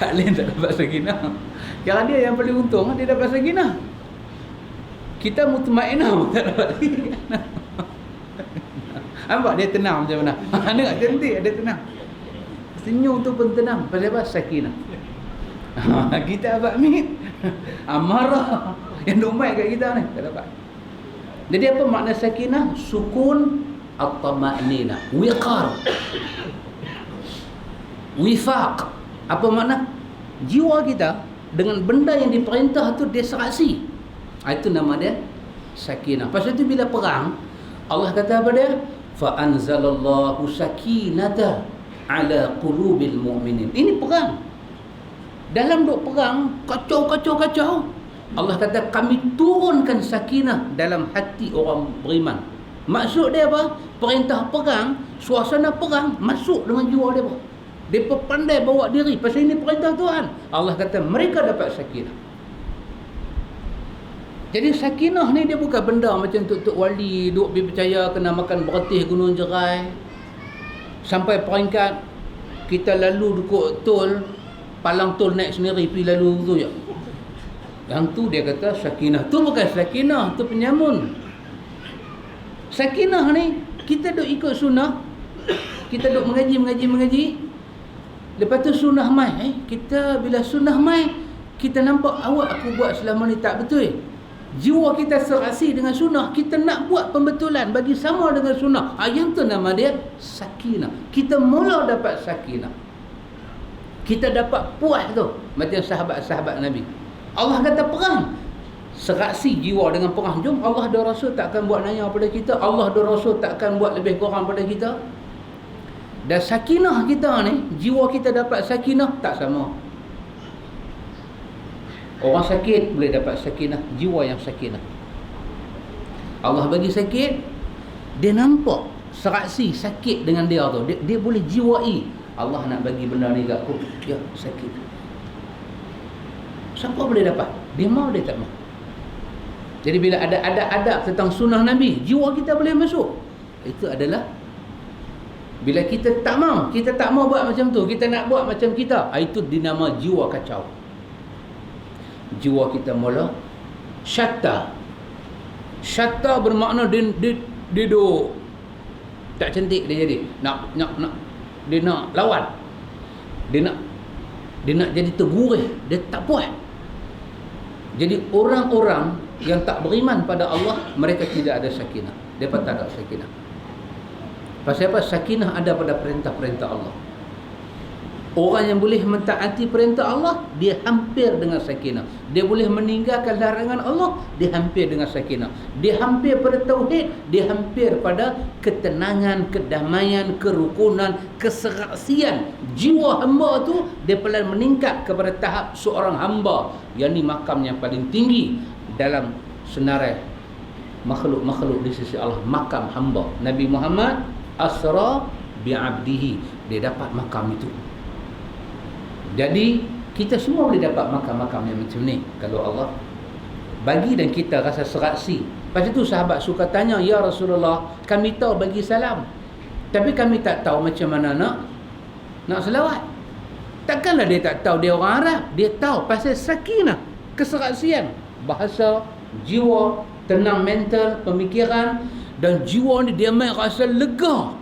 S1: Hak lain tak dapat sakinah. Yang dia yang paling untung, dia dapat sakinah. Kita mutmainah pun tak dapat sakinah. Nampak dia tenang macam mana? Nampak cantik, dia tenang. Senyum tu pun tenang. Pasal apa? Sakinah. Kita abad mit amarah yang domai kat kita ni tak dapat. Jadi apa makna sakinah? Sukun at-tama'ninah, wiqar, wifaq. Apa makna? Jiwa kita dengan benda yang diperintah tu dia seraksi. Itu nama dia sakinah. Pasal tu bila perang, Allah kata apa dia? Fa anzalallahu sakinata ala qulubil mu'minin. Ini perang. Dalam duk perang, kacau. Allah kata kami turunkan sakinah dalam hati orang beriman. Maksud dia apa? Perintah perang, suasana perang masuk dengan jiwa dia. Dia pandai bawa diri. Pasal ini perintah Tuhan. Allah kata mereka dapat sakinah. Jadi sakinah ni dia bukan benda macam tuk-tuk wali duk percaya kena makan beretih gunung jerai. Sampai peringkat kita lalu dukuk tol, palang tol naik sendiri pergi lalu tu je. Yang tu dia kata sakinah. Tu bukan sakinah, tu penyamun. Sakinah ni kita duk ikut sunnah, kita duk mengaji. Lepas tu sunnah mai. Kita bila sunnah mai, kita nampak awak aku buat selama ni tak betul. Jiwa kita serasi dengan sunnah, kita nak buat pembetulan bagi sama dengan sunnah. Yang tu nama dia sakinah. Kita mula dapat sakinah. Kita dapat puas tu. Macam sahabat-sahabat Nabi. Allah kata perang. Serasi jiwa dengan perang. Jom, Allah dan Rasul takkan buat nanya pada kita. Allah dan Rasul takkan buat lebih kurang pada kita. Dan sakinah kita ni, jiwa kita dapat sakinah tak sama. Orang sakit boleh dapat sakinah, jiwa yang sakinah. Allah bagi sakit, dia nampak serasi sakit dengan dia tu. Dia boleh jiwai. Allah nak bagi benda ni kat aku, ya sakit. Siapa boleh dapat? Dia mau, dia tak mau. Jadi bila ada adab tentang sunnah Nabi, jiwa kita boleh masuk. Itu adalah bila kita tak mau buat macam tu, kita nak buat macam kita, itu dinama jiwa kacau. Jiwa kita mula syatta. Syatta bermakna dia duk tak cantik, dia jadi nak dia nak lawan, dia nak jadi tergurih, dia tak puas. Jadi orang-orang yang tak beriman pada Allah, mereka tidak ada sakinah. Mereka tak ada sakinah. Pasal apa? Sakinah ada pada perintah-perintah Allah. Orang yang boleh mentaati perintah Allah, dia hampir dengan sakinah. Dia boleh meninggalkan larangan Allah, dia hampir dengan sakinah. Dia hampir pada tauhid, dia hampir pada ketenangan, kedamaian, kerukunan, keserasian. Jiwa hamba tu, dia perlahan meningkat kepada tahap seorang hamba. Yang ni makam yang paling tinggi dalam senarai makhluk-makhluk di sisi Allah. Makam hamba. Nabi Muhammad asra bi'abdihi, dia dapat makam itu. Jadi kita semua boleh dapat makam-makam yang macam ni kalau Allah bagi dan kita rasa serasi. Lepas itu sahabat suka tanya, ya Rasulullah, kami tahu bagi salam, tapi kami tak tahu macam mana nak selawat. Takkanlah dia tak tahu, dia orang Arab. Dia tahu pasal sakinah, keserasian, bahasa, jiwa, tenang mental, pemikiran, dan jiwa ni dia main rasa lega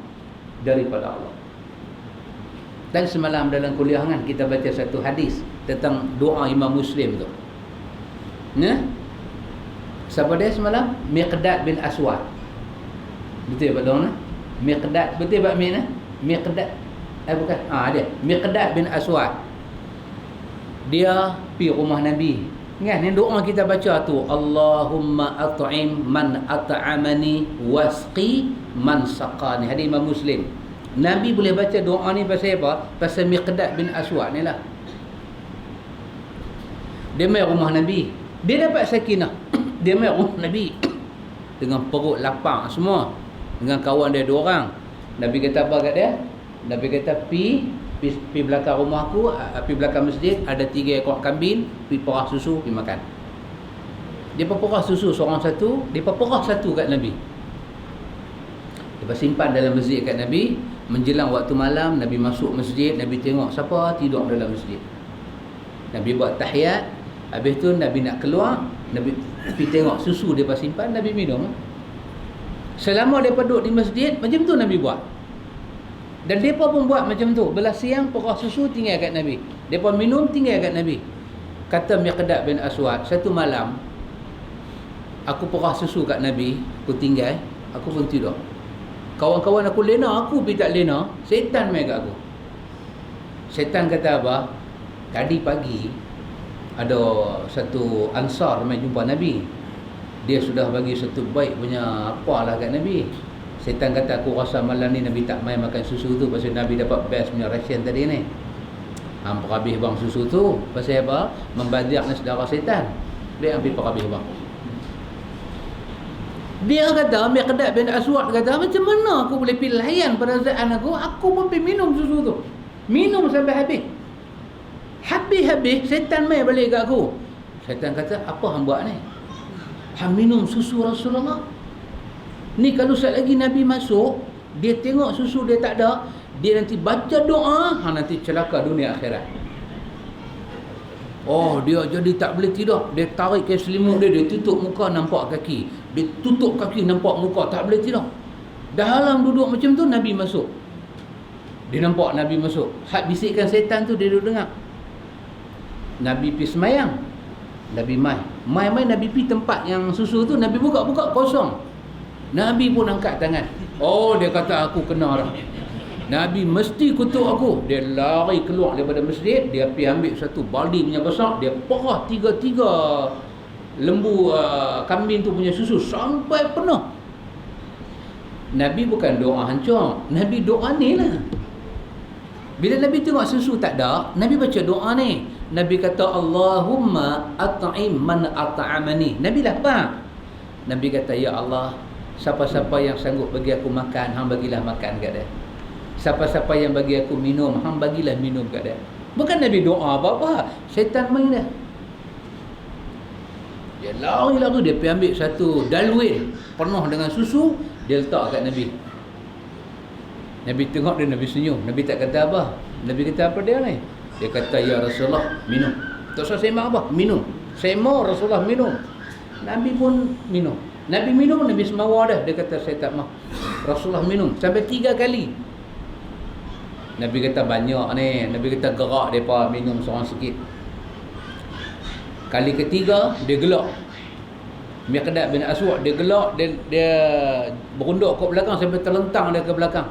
S1: daripada Allah. Dan semalam dalam kuliah kan kita baca satu hadis tentang doa Imam Muslim tu. Ya? Siapa dia semalam? Miqdad bin Aswad. Betul Pak Dong? Miqdad, betul Pak Min? Miqdad. Bukan. Dia. Miqdad bin Aswad. Dia pergi rumah Nabi. Kan yang doa kita baca tu, Allahumma at'im man at'amani wasqi man saqani. Hadis Imam Muslim. Nabi boleh baca doa ni pasal apa? Pasal Miqdad bin Aswad ni lah. Dia mai rumah Nabi, dia dapat sakinah. Dia mai rumah Nabi dengan perut lapang semua, dengan kawan dia 2 orang. Nabi kata apa kat dia? Nabi kata pi belakang rumah aku, pi belakang masjid, ada 3 ekor kambing, pi perah susu, pi makan. Dia perah susu seorang satu, dia perah satu kat Nabi. Dia simpan dalam masjid kat Nabi. Menjelang waktu malam, Nabi masuk masjid, Nabi tengok siapa tidur dalam masjid. Nabi buat tahiyat, habis tu Nabi nak keluar, Nabi pergi tengok susu dia simpan, Nabi minum. Selama dia duduk di masjid, macam tu Nabi buat. Dan mereka pun buat macam tu. Belah siang, perah susu tinggal kat Nabi. Mereka minum, tinggal kat Nabi. Kata Miqdad bin Aswad, satu malam, aku perah susu kat Nabi, aku tinggal, aku pun tidur. Kawan-kawan aku lena, aku pergi tak lena, setan main kat aku. Setan kata apa? Tadi pagi ada satu Ansar main jumpa Nabi. Dia sudah bagi satu baik punya apalah kat Nabi. Setan kata, aku rasa malam ni Nabi tak main makan susu tu pasal Nabi dapat best punya ration tadi ni. Hampir habis bang susu tu. Pasal apa? Membajaknya saudara setan. Dia ambil perhabis bang. Dia kata, Miqdad bin Aswad kata, macam mana aku boleh pilih layan pada zat aku? Aku pun pergi minum susu tu. Minum sampai habis. Habis-habis, setan main balik kat aku. Setan kata, apa hang buat ni? Hang minum susu Rasulullah? Ni kalau sekejap lagi Nabi masuk, dia tengok susu dia tak ada, dia nanti baca doa, nanti celaka dunia akhirat. Oh, dia jadi tak boleh tidur. Dia tarik kain selimut dia, dia tutup muka nampak kaki. Dia tutup kaki nampak muka, tak boleh tidur. Dalam duduk macam tu, Nabi masuk. Dia nampak Nabi masuk. Hak bisikan setan tu dia duduk dengar. Nabi pergi semayang, Nabi mai Mai-mai Nabi pergi tempat yang susu tu, Nabi buka-buka kosong. Nabi pun angkat tangan. Oh, dia kata aku kena dah. Nabi mesti kutuk aku. Dia lari keluar daripada masjid, dia pergi ambil satu baldi punya besar, dia perah tiga-tiga lembu kambing tu punya susu sampai penuh. Nabi bukan doa hancur, Nabi doa ni lah. Bila Nabi tengok susu tak ada, Nabi baca doa ni. Nabi kata Allahumma at'im man at'amani. Nabi lapar. Nabi kata, ya Allah, siapa-siapa yang sanggup bagi aku makan, hang bagilah makan kat dia. Siapa-siapa yang bagi aku minum, hang bagilah minum kat dia. Bukan Nabi doa apa-apa, syaitan main dah. Dia lari-lari, dia pergi ambil satu dalwin penuh dengan susu, dia letak kat Nabi. Nabi tengok dia, Nabi senyum. Nabi tak kata apa. Nabi kata apa dia ni? Dia kata, ya Rasulullah, minum. Tak usah sembang apa, minum. Saya mau Rasulullah minum. Nabi pun minum. Nabi minum, Nabi semawa dah. Dia kata, saya tak mau. Rasulullah minum sampai 3 kali. Nabi kata banyak ni. Nabi kata gerak mereka minum seorang sikit. Kali ketiga dia gelak. Miqdad bin Aswad dia gelak, dia berunduk ke belakang sampai terlentang dia ke belakang.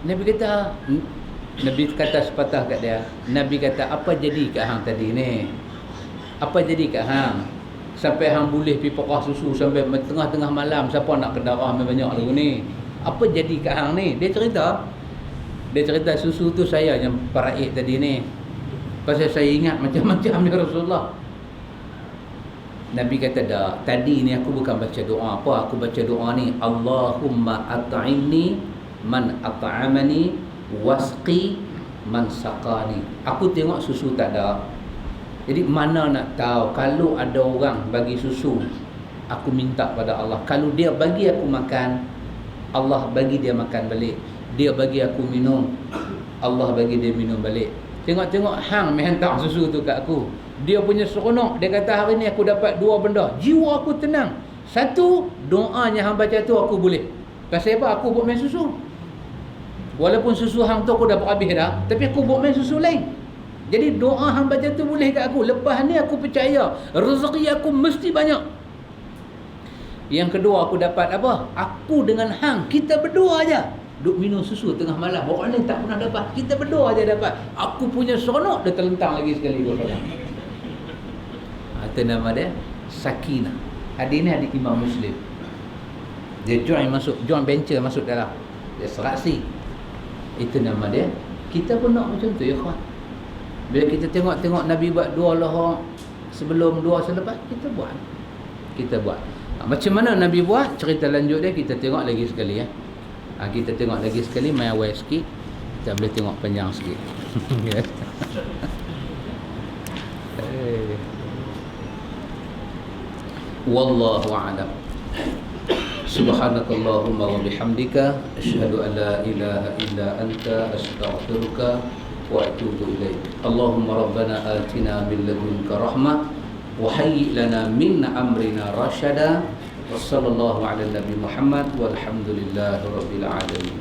S1: Nabi kata sepatah kat dia. Nabi kata, apa jadi kat hang tadi ni? Apa jadi kat hang? Sampai hang boleh pergi perah susu sampai tengah-tengah malam, siapa nak kedarah banyak lagu ni? Apa jadi kat hang ni? Dia cerita susu tu saya yang paraik tadi ni. Pasal saya ingat macam-macam ya Rasulullah. Nabi kata, dah, tadi ni aku bukan baca doa apa, aku baca doa ni, Allahumma at'imni man at'amani wasqi man saqani. Aku tengok susu tak ada. Jadi mana nak tahu, kalau ada orang bagi susu, aku minta pada Allah. Kalau dia bagi aku makan, Allah bagi dia makan balik. Dia bagi aku minum, Allah bagi dia minum balik. Tengok-tengok hang mai hantar susu tu kat aku. Dia punya seronok. Dia kata hari ni aku dapat 2 benda. Jiwa aku tenang. Satu, doanya hang baca tu aku boleh. Pasal apa? Aku buat main susu. Walaupun susu hang tu aku dah habis dah, tapi aku buat main susu lain. Jadi doa hang baca tu boleh kat aku. Lepas ni aku percaya rezeki aku mesti banyak. Yang kedua aku dapat apa? Aku dengan hang, kita berdua aja duk minum susu tengah malam. Orang lain tak pernah dapat. Kita berdua aja dapat. Aku punya seronok dia terlentang lagi sekali 2 kali. Itu nama dia Sakinah. Hadis ni hadis Imam Muslim. Dia join venture masuk dalam. Dia seraksi. Itu nama dia. Kita pun nak macam tu ya kawan. Bila kita tengok Nabi buat dua lahar sebelum, dua selepas, kita buat. Macam mana Nabi buat? Cerita lanjut dia kita tengok lagi sekali ya. Kita tengok lagi sekali, main awal sikit. Kita boleh tengok panjang sikit. Wallahu a'lam. Subhanakallahumma wa bihamdika asyhadu an la ilaha illa anta astaghfiruka wa atubu ilaik. Allahumma rabbana atina min ladunka rahmah wa hayyi lana min amrina rashada. Wassallallahu ala nabi Muhammad walhamdulillahi rabbil alamin.